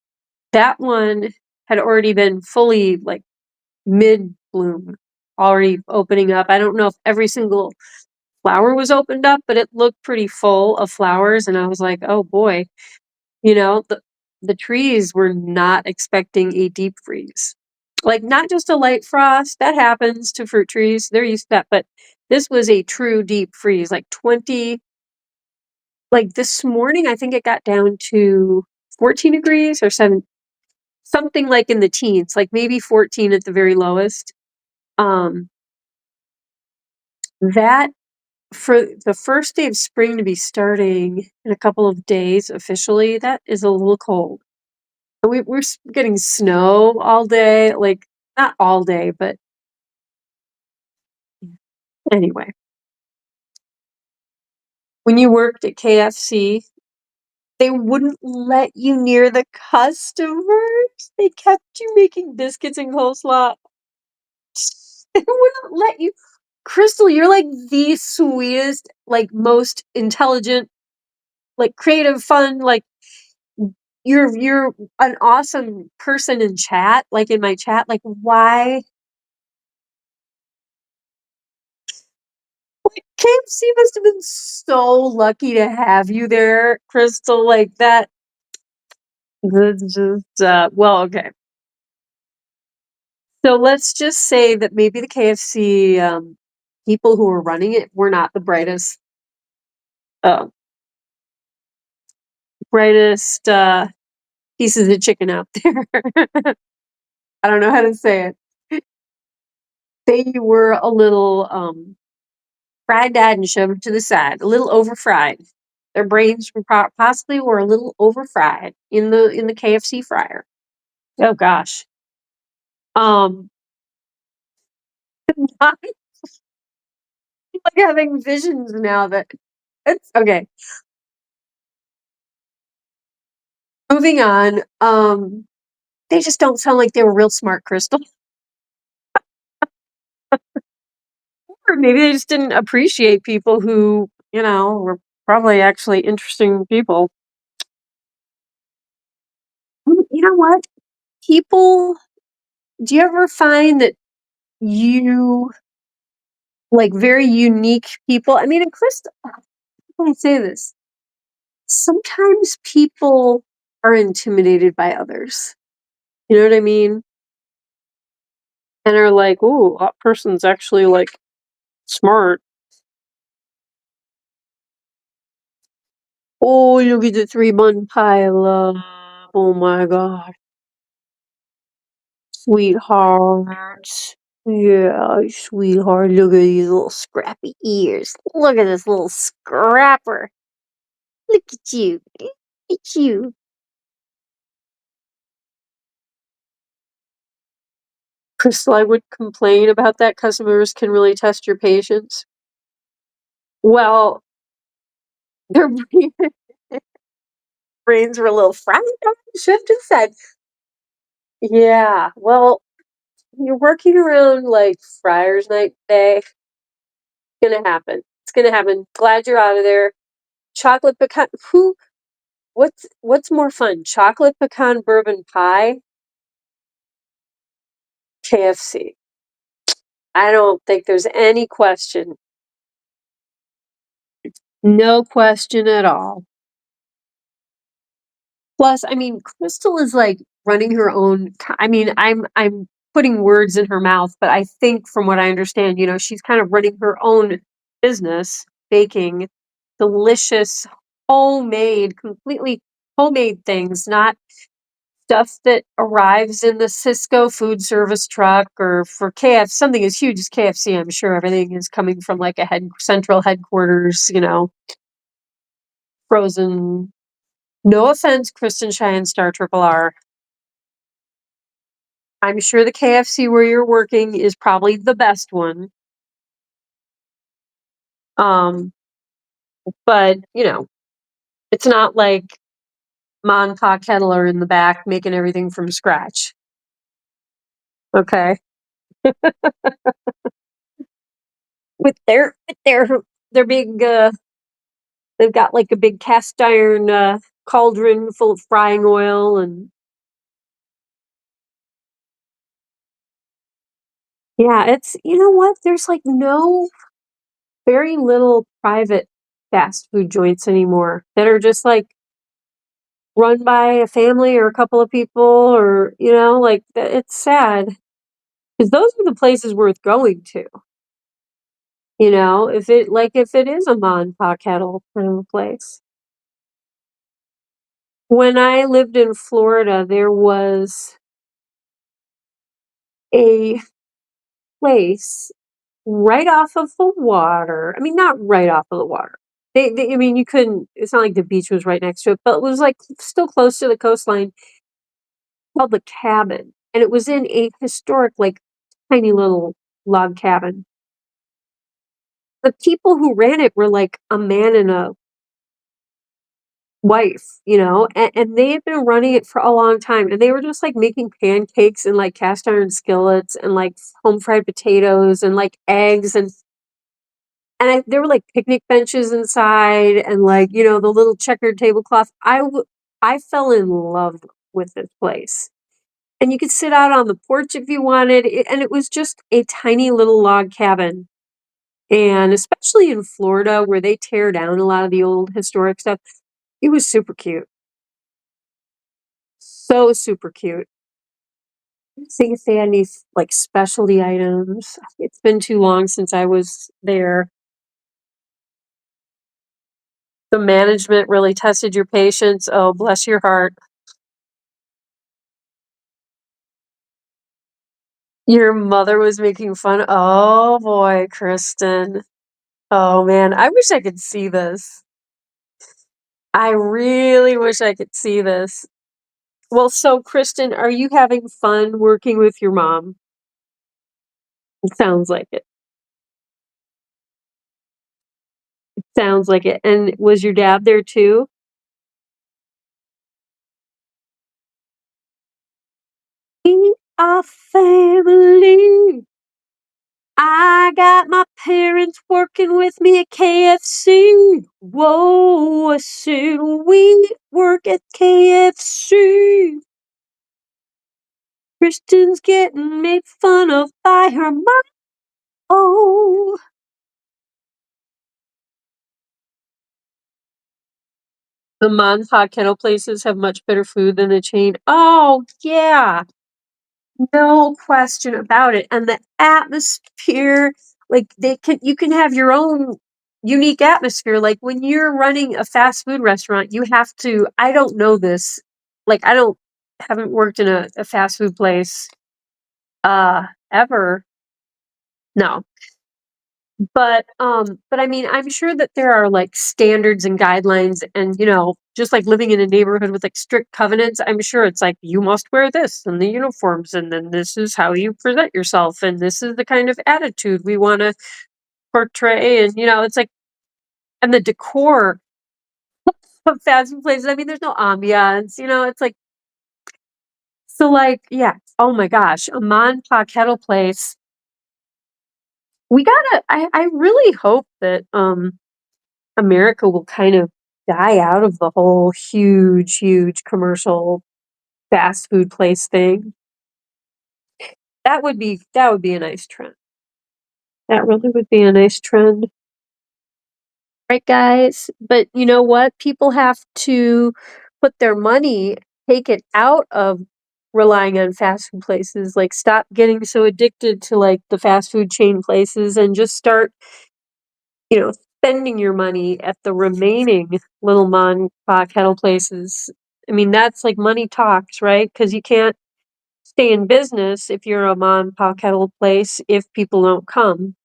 that one had already been fully like mid bloom, already opening up. I don't know if every single flower was opened up, but it looked pretty full of flowers. And I was like, oh boy, the trees were not expecting a deep freeze. Like, not just a light frost, that happens to fruit trees. They're used to that, but this was a true deep freeze, like 20, like this morning, I think it got down to 14 degrees or 7, something like in the teens, like maybe 14 at the very lowest. Um, that for the first day of spring to be starting in a couple of days officially, that is a little cold. And we're getting snow all day, like not all day, but anyway. When you worked at KFC, they wouldn't let you near the customers. They kept you making biscuits and coleslaw. They wouldn't let you. Crystal, you're like the sweetest, like most intelligent, like creative, fun, like you're an awesome person in chat, like in my chat. Like, why? KFC must have been so lucky to have you there, Crystal. Like that. That's just well, okay. So let's just say that maybe the KFC people who were running it were not the brightest, uh, brightest pieces of chicken out there. I don't know how to say it. They were a little fried that and shoved to the side, a little over fried. Their brains were possibly were a little over fried in the KFC fryer. Oh gosh. Um, I'm like having visions now that it's okay. Moving on. They just don't sound like they were real smart, Crystal. Or maybe they just didn't appreciate people who, were probably actually interesting people. You know what? People, do you ever find that you like very unique people? I mean, and Crystal, how can I say this? Sometimes people are intimidated by others. You know what I mean? And are like, "Ooh, that person's actually like smart." Oh, look at the 3-bun pile up. Oh my god. Sweetheart. Yeah, sweetheart. Look at these little scrappy ears. Look at this little scrapper. Look at you. Look at you. Crystal, I would complain about that. Customers can really test your patience. Well, their brains were a little fried on the shift and said, yeah, well, you're working around like Friars Night Day. It's gonna happen. It's gonna happen. Glad you're out of there. Chocolate pecan. What's more fun? Chocolate pecan bourbon pie, KFC. I don't think there's any question. No question at all. Plus, I mean, Crystal is like running her own. I mean, I'm putting words in her mouth, but I think from what I understand, she's kind of running her own business, baking delicious, homemade, completely homemade things, not stuff that arrives in the Cisco food service truck or for KFC. Something as huge as KFC, I'm sure everything is coming from like a central headquarters, frozen. No offense, Kristen Cheyenne Star Triple R. I'm sure the KFC where you're working is probably the best one. Um, but it's not like Ma and Pa Kettle are in the back making everything from scratch. Okay. With their big they've got like a big cast iron cauldron full of frying oil and yeah, it's you know what? There's like very little private fast food joints anymore that are just like run by a family or a couple of people or like it's sad because those are the places worth going to. If it is a Ma and Pa Kettle kind of place. When I lived in Florida, there was a place right off of the water. I mean, not right off of the water. I mean, you couldn't. It's not like the beach was right next to it, but it was like still close to the coastline. Called the Cabin, and it was in a historic, like tiny little log cabin. The people who ran it were like a man and a wife, and they had been running it for a long time, and they were just like making pancakes and like cast iron skillets and like home fried potatoes and like eggs and there were like picnic benches inside and like the little checkered tablecloth. I fell in love with this place, and you could sit out on the porch if you wanted, and it was just a tiny little log cabin. And especially in Florida, where they tear down a lot of the old historic stuff, it was super cute. So super cute. See if they had any like specialty items. It's been too long since I was there. The management really tested your patience. Oh, bless your heart. Your mother was making fun? Oh boy, Kristen. Oh man, I wish I could see this. I really wish I could see this. Well, so Kristen, are you having fun working with your mom? It sounds like it. It sounds like it. And was your dad there too? We are family. I got my parents working with me at KFC. Whoa, I said we work at KFC. Kristen's getting made fun of by her mom. Oh, the mom and pop kettle places have much better food than the chain. Oh, yeah. No question about it. And the atmosphere, like you can have your own unique atmosphere. Like when you're running a fast food restaurant, you have to, I don't know this. Like haven't worked in a fast food place ever. No. But I mean, I'm sure that there are like standards and guidelines and just like living in a neighborhood with like strict covenants, I'm sure it's like you must wear this and the uniforms and then this is how you present yourself and this is the kind of attitude we want to portray and it's like and the decor of fast food places. I mean, there's no ambiance, it's like so like yeah, oh my gosh, a Mon Pa Kettle place. We gotta I really hope that America will kind of die out of the whole huge, huge commercial fast food place thing. That would be a nice trend. That really would be a nice trend. Right, guys? But you know what? People have to put their money, take it out of relying on fast food places. Like stop getting so addicted to like the fast food chain places and just start spending your money at the remaining little mom pa kettle places. I mean, that's like money talks, right? Because you can't stay in business if you're a mom pa kettle place if people don't come.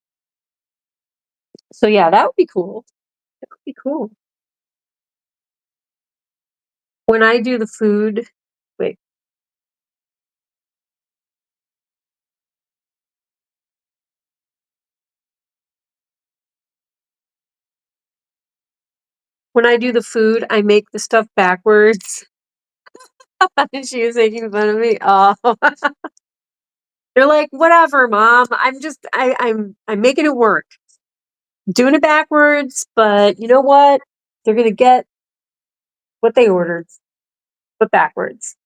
So yeah, that would be cool. That would be cool. When I do the food, wait, when I do the food, I make the stuff backwards. She was making fun of me. Oh, they're like, whatever, mom. I'm making it work. Doing it backwards, but you know what? They're gonna get what they ordered, but backwards.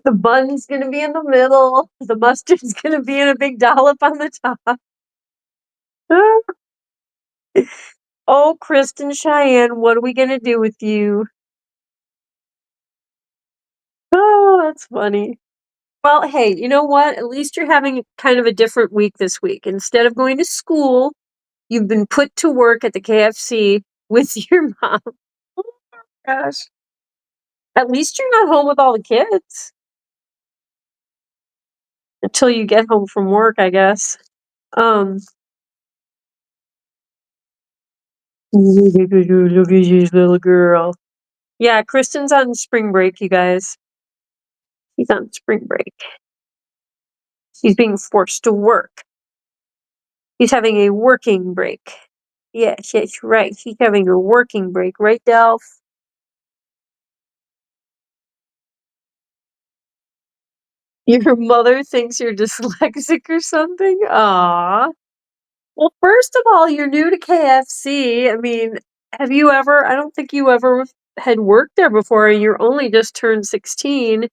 The bun's gonna be in the middle. The mustard's gonna be in a big dollop on the top. Oh, Kristen Cheyenne, what are we gonna do with you? Oh, that's funny. Well, hey, you know what? At least you're having kind of a different week this week. Instead of going to school, you've been put to work at the KFC with your mom. Oh gosh. At least you're not home with all the kids. Until you get home from work, I guess. Um, look at this little girl. Yeah, Kristen's on spring break, you guys. He's on spring break. He's being forced to work. He's having a working break. Yes, yes, right. He's having a working break, right, Delph? Your mother thinks you're dyslexic or something? Aw. Well, first of all, you're new to KFC. I mean, I don't think you ever had worked there before. You're only just turned 16.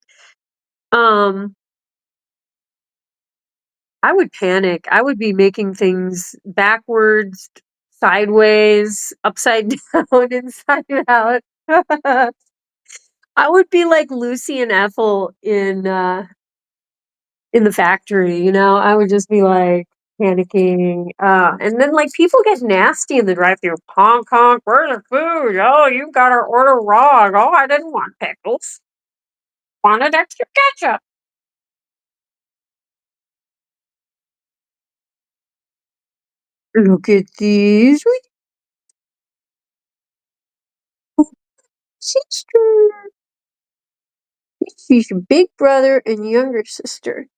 Um, I would panic. I would be making things backwards, sideways, upside down, inside out. I would be like Lucy and Ethel in the factory, I would just be like panicking. And then like people get nasty in the drive-thru. Honk honk, where's the food? Oh, you got our order wrong. Oh, I didn't want pickles. Wanted extra ketchup. Look at these. Sister. She's your big brother and younger sister.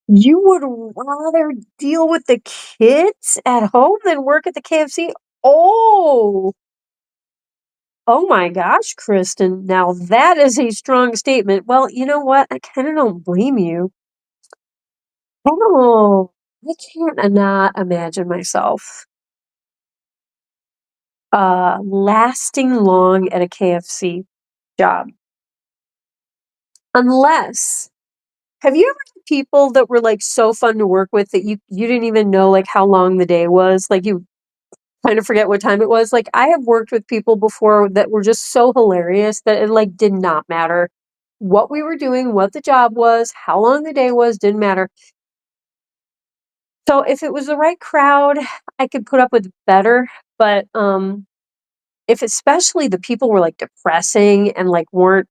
You would rather deal with the kids at home than work at the KFC? Oh, oh my gosh, Kristen. Now that is a strong statement. Well, you know what? I kind of don't blame you. I don't. I can't not imagine myself lasting long at a KFC job. Unless, have you ever had people that were like so fun to work with that you didn't even know like how long the day was? Like you kind of forget what time it was. Like I have worked with people before that were just so hilarious that it like did not matter what we were doing, what the job was, how long the day was, didn't matter. So if it was the right crowd, I could put up with better, but if especially the people were like depressing and like weren't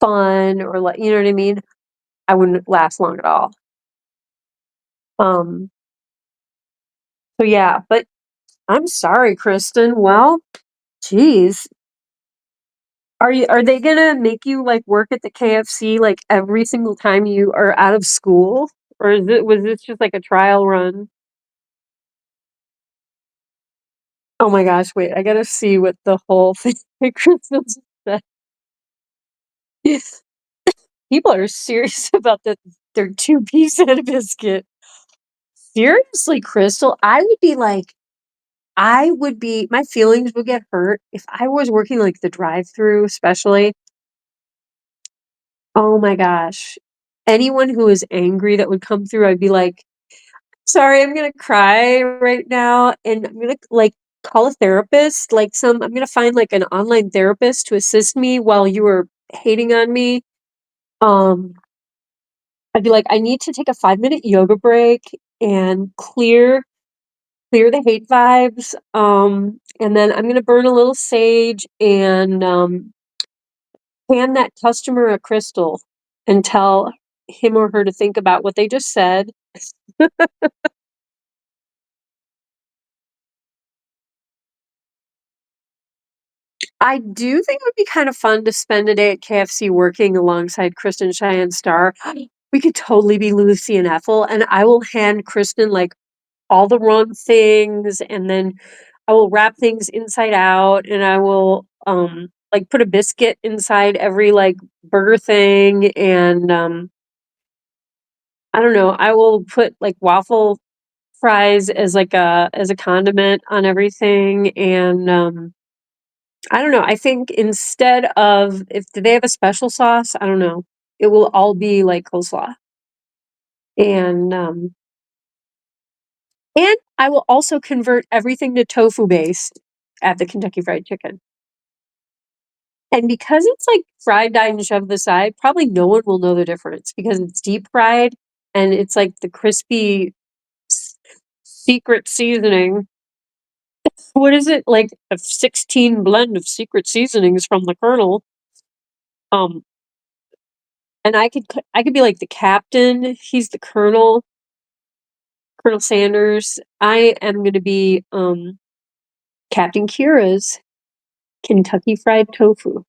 fun or like you know what I mean, I wouldn't last long at all. Um so yeah, but I'm sorry, Kristen. Well, geez. Are they gonna make you, like, work at the KFC, like, every single time you are out of school? Or was this just, like, a trial run? Oh my gosh, wait, I gotta see what the whole thing Crystal just said. People are serious about their two-piece and biscuit. Seriously, Crystal, I would be my feelings would get hurt if I was working, like, the drive-through, especially. Oh my gosh. Anyone who is angry that would come through, I'd be like, "Sorry, I'm gonna cry right now, and I'm gonna, like, call a therapist, like, I'm gonna find, like, an online therapist to assist me while you are hating on me." Um, I'd be like, "I need to take a 5-minute yoga break and clear the hate vibes, and then I'm gonna burn a little sage and, hand that customer a crystal and tell him or her to think about what they just said." I do think it would be kind of fun to spend a day at KFC working alongside Kristen, Cheyenne Star. We could totally be Lucy and Ethel, and I will hand Kristen, like, all the wrong things, and then I will wrap things inside out, and I will, like, put a biscuit inside every, like, burger thing, and, I don't know, I will put, like, waffle fries as a condiment on everything, and, I don't know, I think instead of if do they have a special sauce? I don't know. It will all be like coleslaw. And I will also convert everything to tofu based at the Kentucky Fried Chicken. And because it's like fried, dyed, and shoved aside, probably no one will know the difference because it's deep fried and it's like the crispy secret seasoning. What is it? Like a 16 blend of secret seasonings from the Colonel. Um, and I could be like the captain. He's the Colonel, Colonel Sanders. I am gonna be Captain Kira's Kentucky Fried Tofu.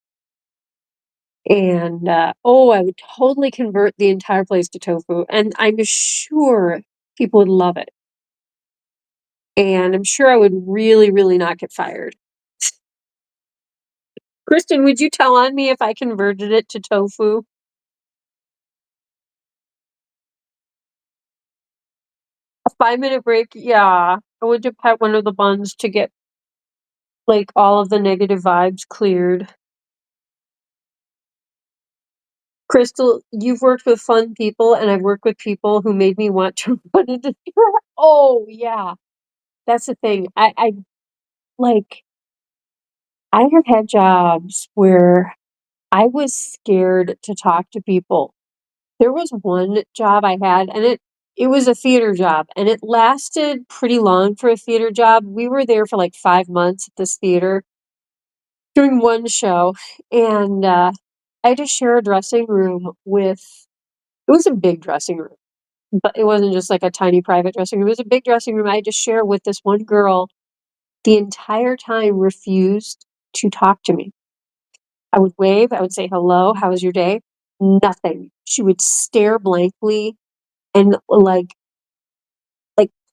And oh, I would totally convert the entire place to tofu. And I'm sure people would love it. And I'm sure I would really, really not get fired. Kristen, would you tell on me if I converted it to tofu? A 5-minute break? Yeah. I would just pet one of the buns to get like all of the negative vibes cleared. Crystal, you've worked with fun people, and I've worked with people who made me want to run into Oh, yeah. That's the thing. Like, I have had jobs where I was scared to talk to people. There was one job I had, and it was a theater job, and it lasted pretty long for a theater job. We were there for like 5 months at this theater doing one show, and, I had to share a dressing room with it was a big dressing room, but it wasn't just like a tiny private dressing room, it was a big dressing room I had to share with this one girl the entire time refused to talk to me. I would wave, I would say, "Hello, how was your day?" Nothing. She would stare blankly and, like,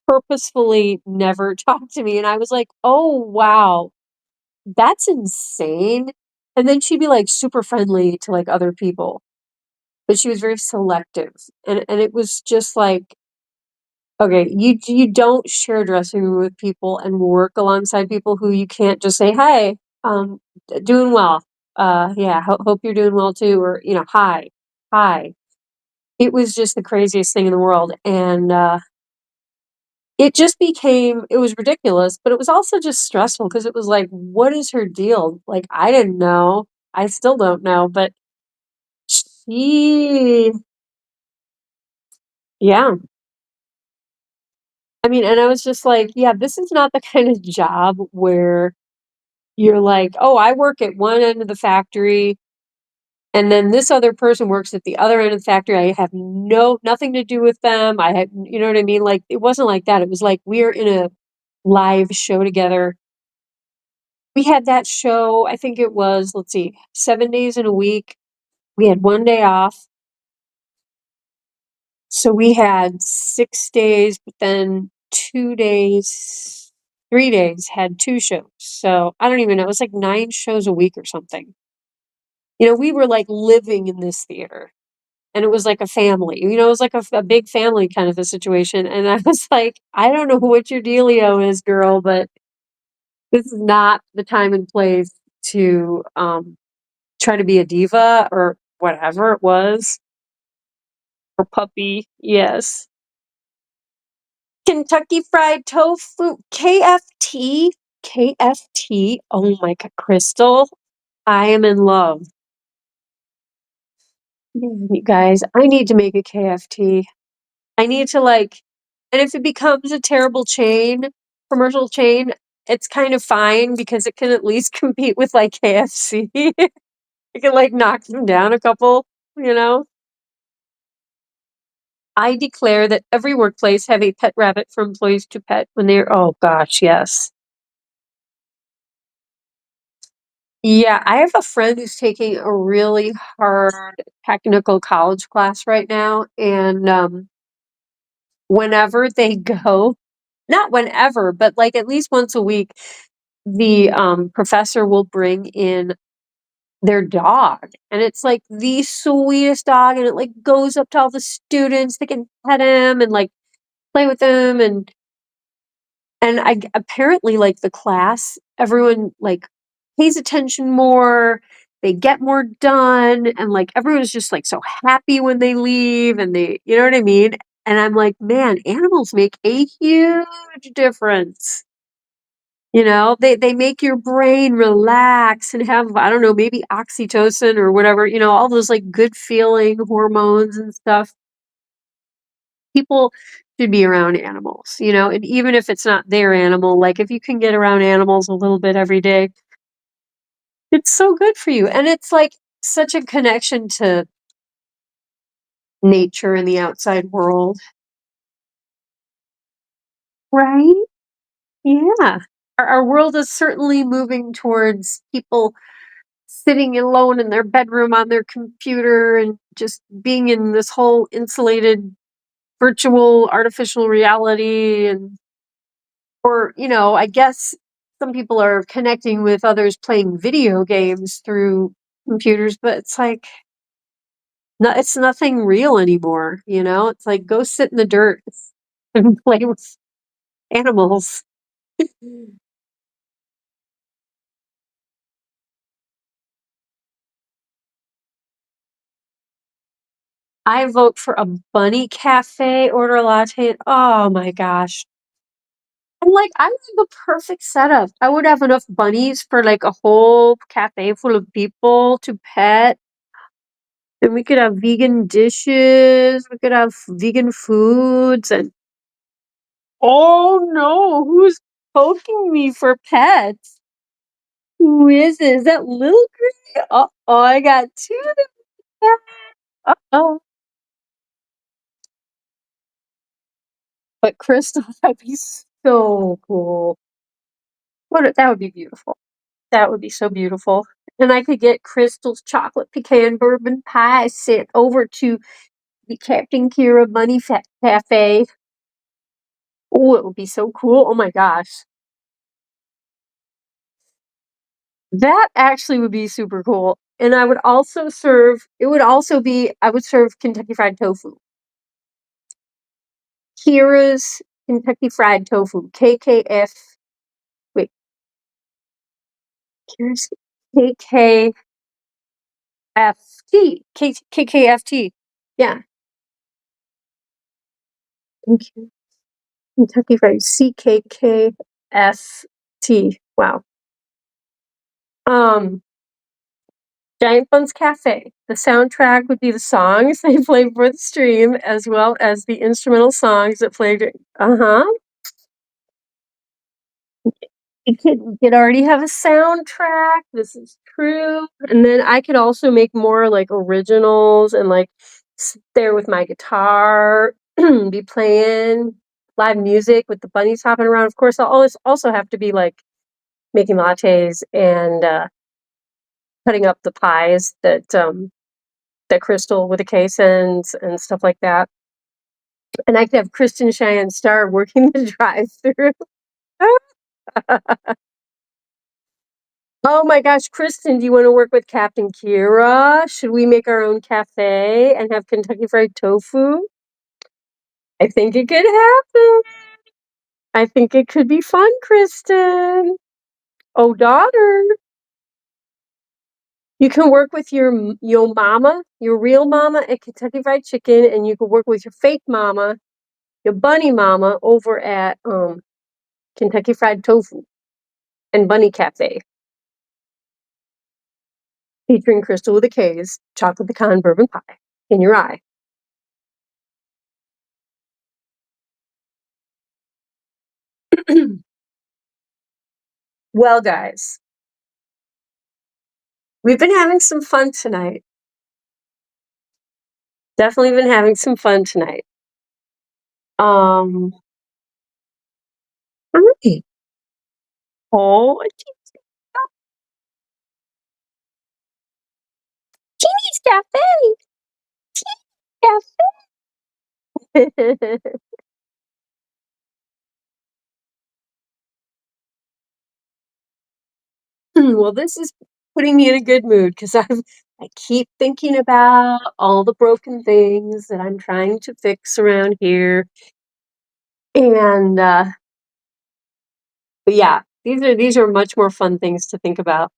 purposefully never talk to me, and I was like, "Oh, wow, that's insane." And then she'd be, like, super friendly to, like, other people, but she was very selective, and it was just like, okay, you don't share a dressing room with people and work alongside people who you can't just say, "Hi, doing well. Yeah, hope you're doing well too," or, "Hi, hi." It was just the craziest thing in the world, and, it was ridiculous, but it was also just stressful because it was like, what is her deal? Like, I didn't know. I still don't know, but she yeah. I mean, and I was just like, "Yeah, this is not the kind of job where you're like, oh, I work at one end of the factory, and then this other person works at the other end of the factory. I have nothing to do with them. I had you know what I mean? Like, it wasn't like that. It was like we're in a live show together. We had that show, I think it was, let's see, 7 days in a week. We had 1 day off. So we had 6 days, but then 2 days 3 days had 2 shows. So, I don't even know, it was like 9 shows a week or something. We were, like, living in this theater, and it was like a family, it was like a big family kind of a situation, and I was like, "I don't know what your dealio is, girl, but this is not the time and place to, try to be a diva," or whatever it was, or puppy, yes. Kentucky Fried Tofu, KFT, KFT, oh my god, Crystal, I am in love. Man, you guys, I need to make a KFT. I need to, and if it becomes a terrible commercial chain, it's kind of fine because it can at least compete with, like, KFC. It can, like, knock them down a couple, you know? I declare that every workplace have a pet rabbit for employees to pet when they're oh gosh, yes. Yeah, I have a friend who's taking a really hard technical college class right now, and, whenever they go not whenever, but, like, at least once a week, the, professor will bring in their dog, and it's, like, the sweetest dog, and it, like, goes up to all the students, they can pet him and, like, play with him, and apparently, like, the class, everyone, like, pays attention more, they get more done, and, like, everyone's just, like, so happy when they leave, and you know what I mean? And I'm like, "Man, animals make a huge difference." They make your brain relax and have, I don't know, maybe oxytocin or whatever, all those, like, good feeling hormones and stuff. People should be around animals, and even if it's not their animal, like, if you can get around animals a little bit every day, it's so good for you, and it's, like, such a connection to nature and the outside world. Right? Yeah. Our world is certainly moving towards people sitting alone in their bedroom on their computer and just being in this whole insulated virtual artificial reality or I guess some people are connecting with others playing video games through computers, but it's like no, it's nothing real anymore, it's like go sit in the dirt and play with animals. I vote for a bunny cafe order latte. Oh my gosh. I'm like, I would have a perfect setup. I would have enough bunnies for like a whole cafe full of people to pet. And we could have vegan dishes. We could have vegan foods and oh no, who's poking me for pets? Who is it? Is that little Gray? Uh-oh, I got two of them. Uh-oh. But Crystal, that'd be so cool. That would be beautiful. That would be so beautiful. And I could get Crystal's chocolate pecan bourbon pie sent over to the Captain Kira Bunny Cafe. Oh, it would be so cool. Oh my gosh. That actually would be super cool. And I would also serve, it would also be, I would serve Kentucky Fried Tofu. Kira's Kentucky Fried Tofu. KKF. Wait. Kira's KKFT. KKFT. Yeah. Thank you. Kentucky Fried CKKST. Wow. Giant Bunz Cafe. The soundtrack would be the songs they played for the stream, as well as the instrumental songs that played. Uh-huh. We could already have a soundtrack. This is true. And then I could also make more like originals and like sit there with my guitar, be playing live music with the bunnies hopping around. Of course, I'll always also have to be like making lattes and cutting up the pies that Crystal with the K-Sens and stuff like that. And I could have Kristen Cheyenne Star working the drive-through. Oh my gosh, Kristen, do you want to work with Captain Kira? Should we make our own cafe and have Kentucky Fried Tofu? I think it could happen. I think it could be fun, Kristen. Oh, daughter. You can work with your mama, your real mama at Kentucky Fried Chicken, and you can work with your fake mama, your bunny mama, over at Kentucky Fried Tofu and Bunny Cafe. Featuring Crystal with a K's chocolate pecan bourbon pie in your eye. Well, guys, we've been having some fun tonight. Definitely been having some fun tonight. All right. Oh, Jeannie's Cafe. Cafe. Well, this is putting me in a good mood because I keep thinking about all the broken things that I'm trying to fix around here. And but yeah, these are much more fun things to think about.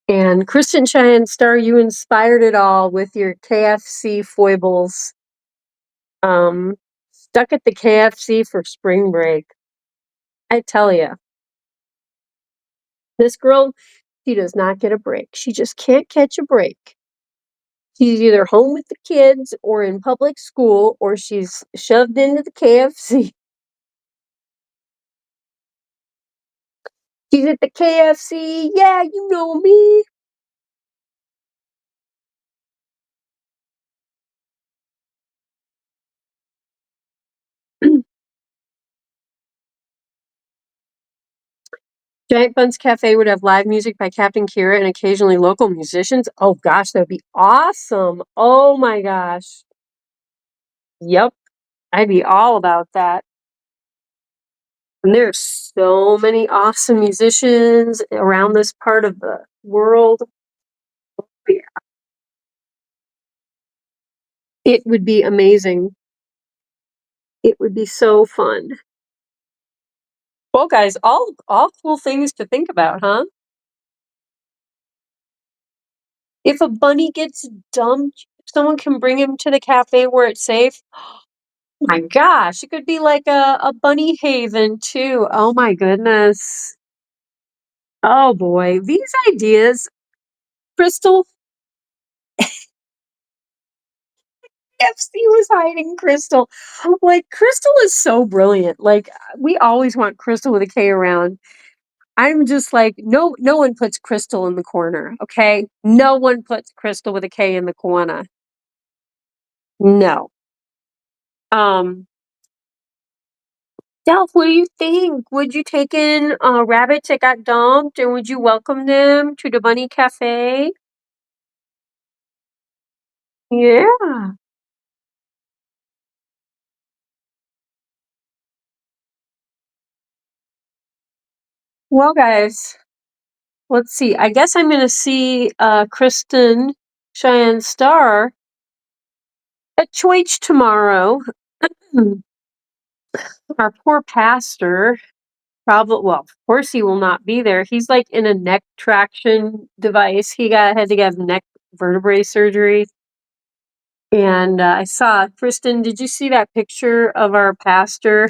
And Kristen Cheyenne Star, you inspired it all with your KFC foibles. Stuck at the KFC for spring break. I tell you, this girl, she does not get a break. She just can't catch a break. She's either home with the kids or in public school or she's shoved into the KFC. She's at the KFC. Yeah, you know me. Giant Bunz Cafe would have live music by Captain Kira and occasionally local musicians. Oh gosh, that would be awesome. Oh my gosh. Yep, I'd be all about that. And there's so many awesome musicians around this part of the world. Yeah. It would be amazing. It would be so fun. Well, guys, all cool things to think about, huh? If a bunny gets dumped, someone can bring him to the cafe where it's safe. My gosh, it could be like a bunny haven too. Oh my goodness. Oh boy, these ideas, Crystal, FC was hiding Crystal. Like, Crystal is so brilliant. Like, we always want Crystal with a K around. I'm just like, no one puts Crystal in the corner, okay? No one puts Crystal with a K in the corner. No. Um, Delph, what do you think? Would you take in rabbits that got dumped and would you welcome them to the Bunny Cafe? Yeah. Well, guys, let's see. I guess I'm gonna see Kristen Cheyenne Star at church tomorrow. Our poor pastor probably, well, of course he will not be there. He's like in a neck traction device. Had to get neck vertebrae surgery. And I saw Kristen. Did you see that picture of our pastor?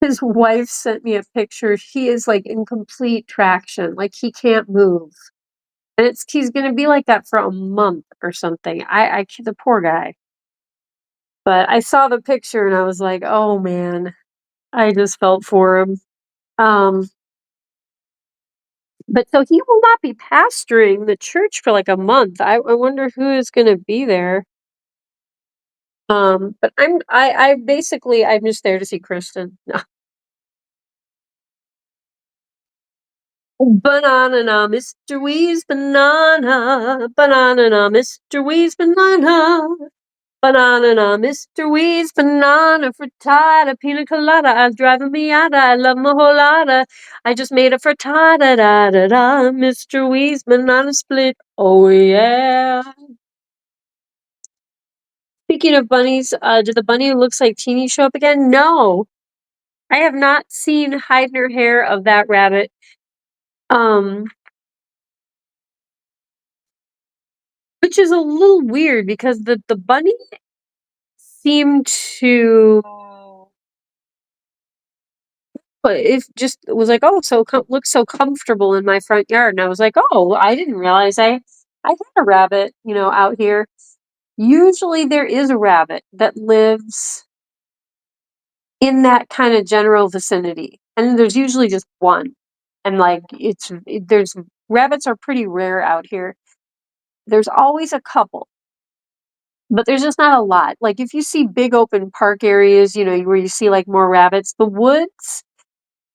His wife sent me a picture. He is like in complete traction, like he can't move, and he's going to be like that for a month or something. The poor guy. But I saw the picture and I was like, oh man, I just felt for him. Um, but so he will not be pastoring the church for like a month. I wonder who is going to be there. But I basically I'm just there to see Kristen. No. Banana, Mr. Wee's banana, banana, Mr. Wee's banana. Banana, Mr. Wee's banana frittata, pina colada. I'm driving me out. I love my whole lotta. I just made a frittata, da da da. Mr. Wee's banana split. Oh yeah. Speaking of bunnies, did the bunny who looks like Teeny show up again? No, I have not seen hide nor hair of that rabbit. Um, which is a little weird because the bunny seemed to but if just was like, "Oh, looks so comfortable in my front yard." And I was like, "Oh, I didn't realize I had a rabbit, out here." Usually there is a rabbit that lives in that kind of general vicinity. And there's usually just one. And like there's rabbits are pretty rare out here. There's always a couple, but there's just not a lot. Like if you see big open park areas, where you see like more rabbits, the woods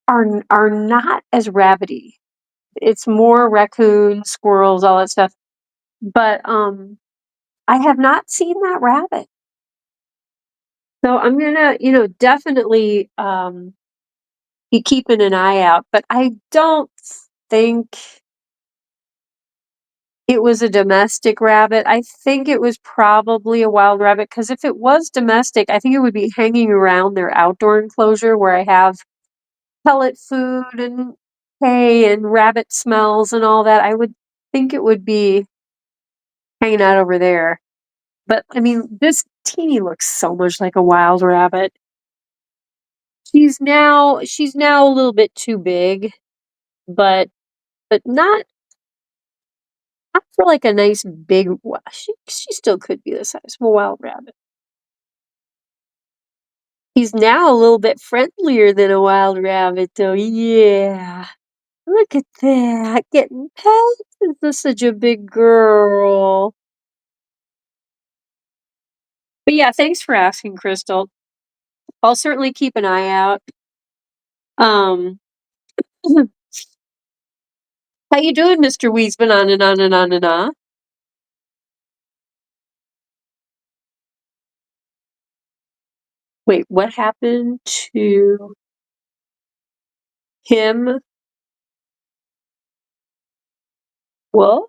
are not as rabbity. It's more raccoons, squirrels, all that stuff. But I have not seen that rabbit. So I'm gonna, definitely be keeping an eye out. But I don't think it was a domestic rabbit. I think it was probably a wild rabbit because if it was domestic, I think it would be hanging around their outdoor enclosure where I have pellet food and hay and rabbit smells and all that. I would think it would be hanging out over there. But I mean, this Teeny looks so much like a wild rabbit. She's now a little bit too big, but not for like a nice big. She still could be the size of a wild rabbit. He's now a little bit friendlier than a wild rabbit, though. Yeah, look at that, getting pets. Is this such a big girl? But yeah, thanks for asking, Crystal. I'll certainly keep an eye out. Um, how you doing, Mr. Weesman? Na. Wait, what happened to him? Well,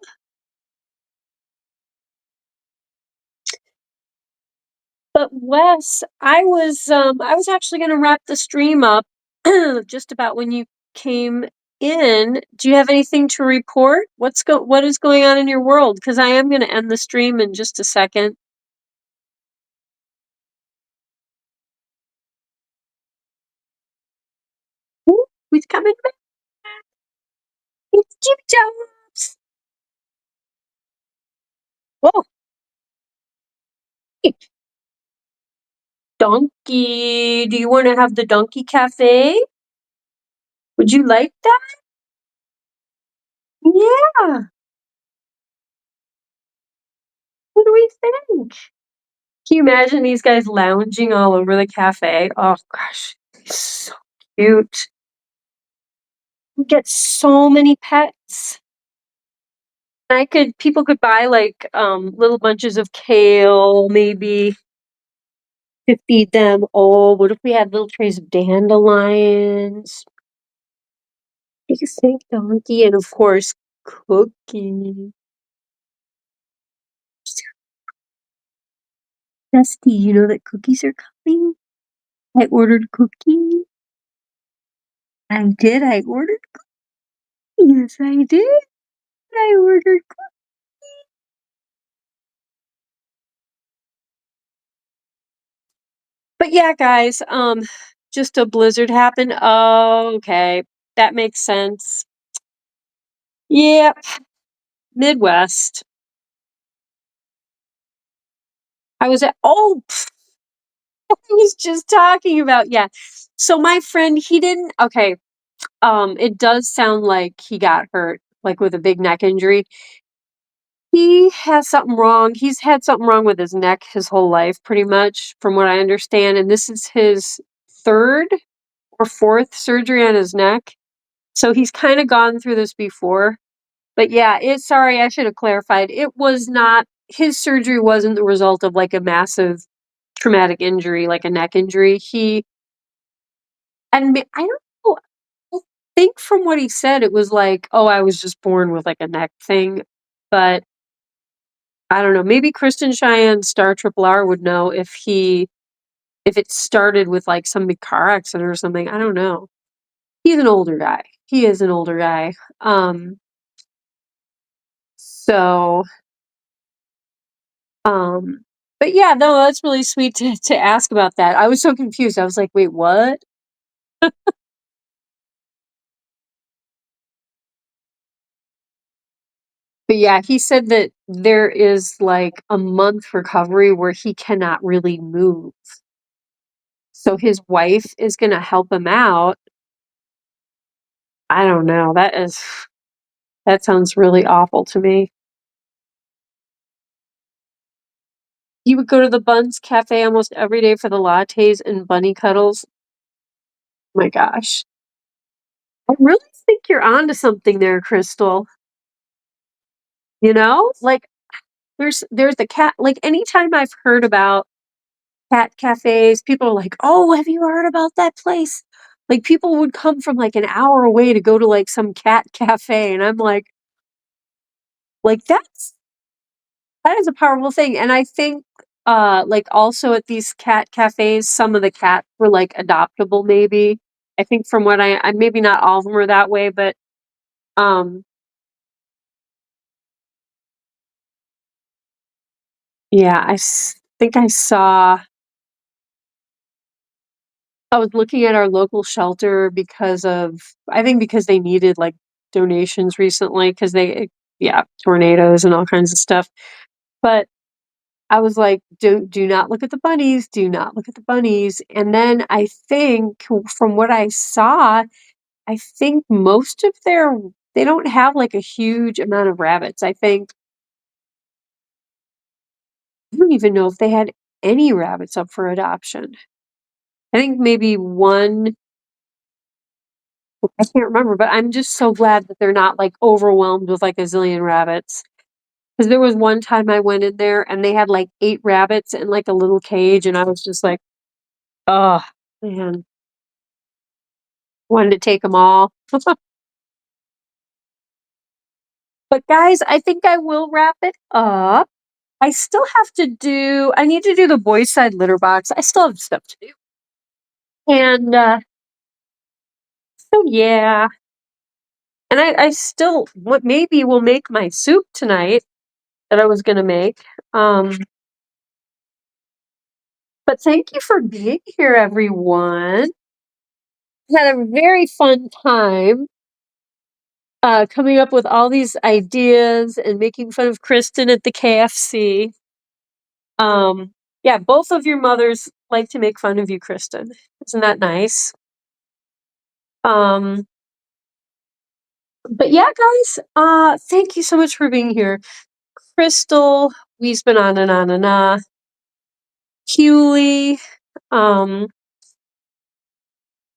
but Wes, I was actually gonna wrap the stream up just about when you came in. Do you have anything to report? What is going on in your world? Because I am gonna end the stream in just a second. Ooh, who's coming back? It's Jim Jobs. Whoa, Donkey, do you want to have the Donkey Cafe? Would you like that? Yeah. What do we think? Can you imagine these guys lounging all over the cafe? Oh gosh, so cute. We get so many pets. People could buy like little bunches of kale, maybe to feed them. Oh, what if we had little trays of dandelions? What do you think, Donkey? And of course, cookies. Dusty, you know that cookies are coming? I ordered cookies. I did. I ordered cookies. Yes, I did. I ordered cookies. But yeah, guys, just a blizzard happened. Oh, okay. That makes sense. Yep. Midwest. I was at I was just talking about, yeah. So my friend, he didn't okay, it does sound like he got hurt, like with a big neck injury. He has something wrong. He's had something wrong with his neck his whole life, pretty much, from what I understand, and this is his 3rd or 4th surgery on his neck. So he's kinda gone through this before. But yeah, sorry, I should have clarified. It was not his surgery wasn't the result of, like, a massive traumatic injury, like a neck injury. I don't know, I think from what he said, it was like, "Oh, I was just born with, like, a neck thing," but I don't know, maybe Kristen Cheyenne Star Triple R would know if it started with, like, some big car accident or something, I don't know. He's an older guy. He is an older guy. So, um but yeah, no, that's really sweet to ask about that. I was so confused. I was like, "Wait, what?" But yeah, he said that there is, like, a month recovery where he cannot really move. So his wife is gonna help him out. I don't know, that sounds really awful to me. He would go to the Bunz cafe almost every day for the lattes and bunny cuddles. My gosh. I really think you're onto something there, Crystal. You know? Like, there's the cat like, anytime I've heard about cat cafes, people are like, "Oh, have you heard about that place?" Like, people would come from, like, an hour away to go to, like, some cat cafe, and I'm like, that is a powerful thing, and I think, like, also at these cat cafes, some of the cats were, like, adoptable maybe. I think from what I maybe not all of them are that way, but, um, yeah, think I was looking at our local shelter I think because they needed, like, donations recently because yeah, tornadoes and all kinds of stuff, but I was like, Do not look at the bunnies, do not look at the bunnies," and then I think from what I saw, I think most of they don't have, like, a huge amount of rabbits. I don't even know if they had any rabbits up for adoption. I think maybe 1. I can't remember, but I'm just so glad that they're not, like, overwhelmed with, like, a zillion rabbits. Because there was one time I went in there and they had, like, 8 rabbits in, like, a little cage, and I was just like, "Oh, man." Wanted to take them all. But guys, I think I will wrap it up. I need to do the boys' side litter box. I still have stuff to do. And, so yeah. And I still what maybe will make my soup tonight that I was gonna make. Um, but thank you for being here, everyone. Had a very fun time, coming up with all these ideas and making fun of Kristen at the KFC. Yeah, both of your mothers like to make fun of you, Kristen. Isn't that nice? But yeah, guys, thank you so much for being here. Crystal, we've been on and on and on. Hewley,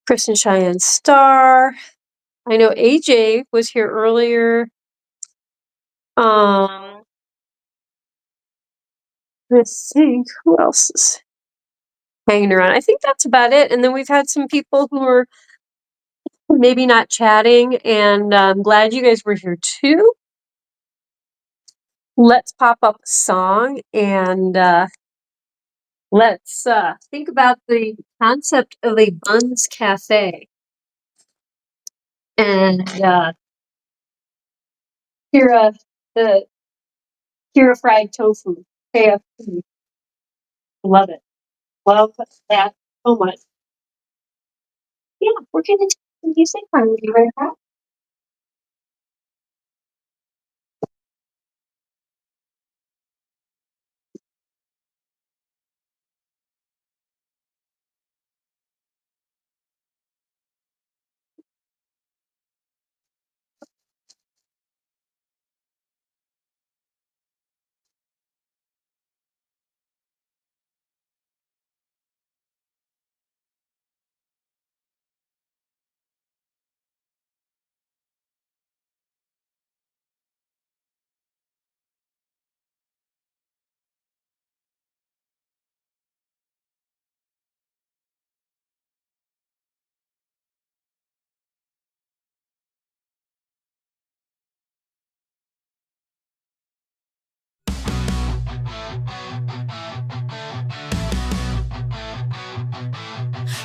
Kristen Cheyenne Star. I know AJ was here earlier. Let's think who else is hanging around. I think that's about it. And then we've had some people who are maybe not chatting, and I'm glad you guys were here too. Let's pop up a song and let's think about the concept of a Bunz cafe. And Kira, the Kira fried tofu, KFC. Love it. Love that so much. Yeah, we're gonna take some music. We'll be right back.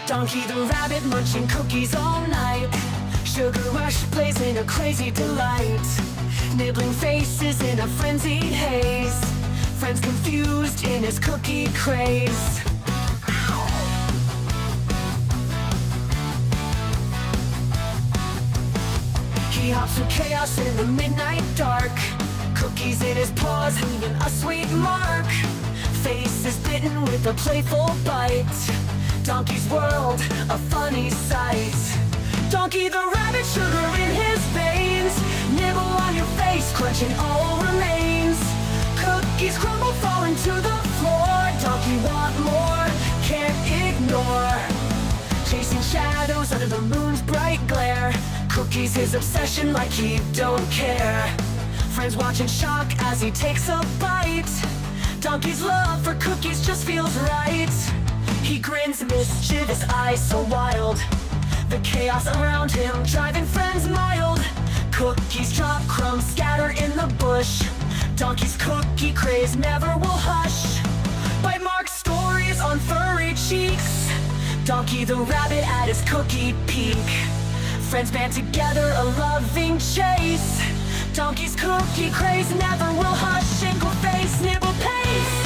Donkey the rabbit munching cookies all night. Sugar rush blazing a crazy delight. Nibbling faces in a frenzied haze. Friends confused in his cookie craze. He hops through chaos in the midnight dark. Cookies in his paws leaving a sweet mark. Face is bitten with a playful bite. Donkey's world, a funny sight. Donkey the rabbit, sugar in his veins. Nibble on your face, crunching all remains. Cookies crumble, falling to the floor. Donkey want more, can't ignore. Chasing shadows under the moon's bright glare. Cookies his obsession like he don't care. Friends watch in shock as he takes a bite. Donkey's love for cookies just feels right. He grins, mischievous eyes so wild. The chaos around him driving friends mild. Cookies drop, crumbs scatter in the bush. Donkey's cookie craze never will hush. Bite mark stories on furry cheeks. Donkey the rabbit at his cookie peak. Friends band together, a loving chase. Donkey's cookie craze never will hush. Inkle face, nibble pace.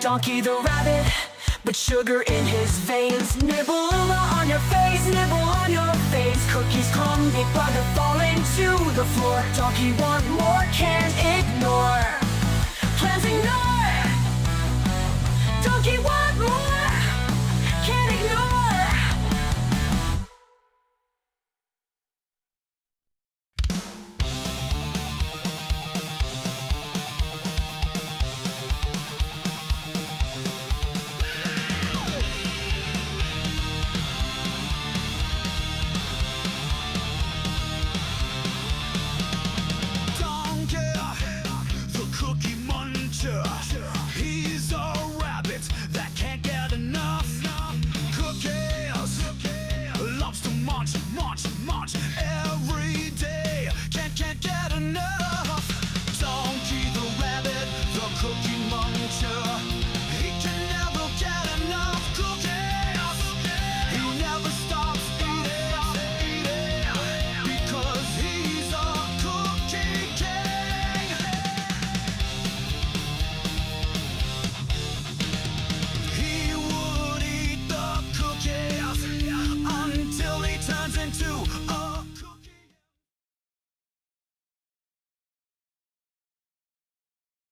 Donkey the rabbit, but sugar in his veins. Nibble on your face, nibble on your face. Cookies crumble, butter falling to the floor. Donkey want more, can't ignore. Plans ignore.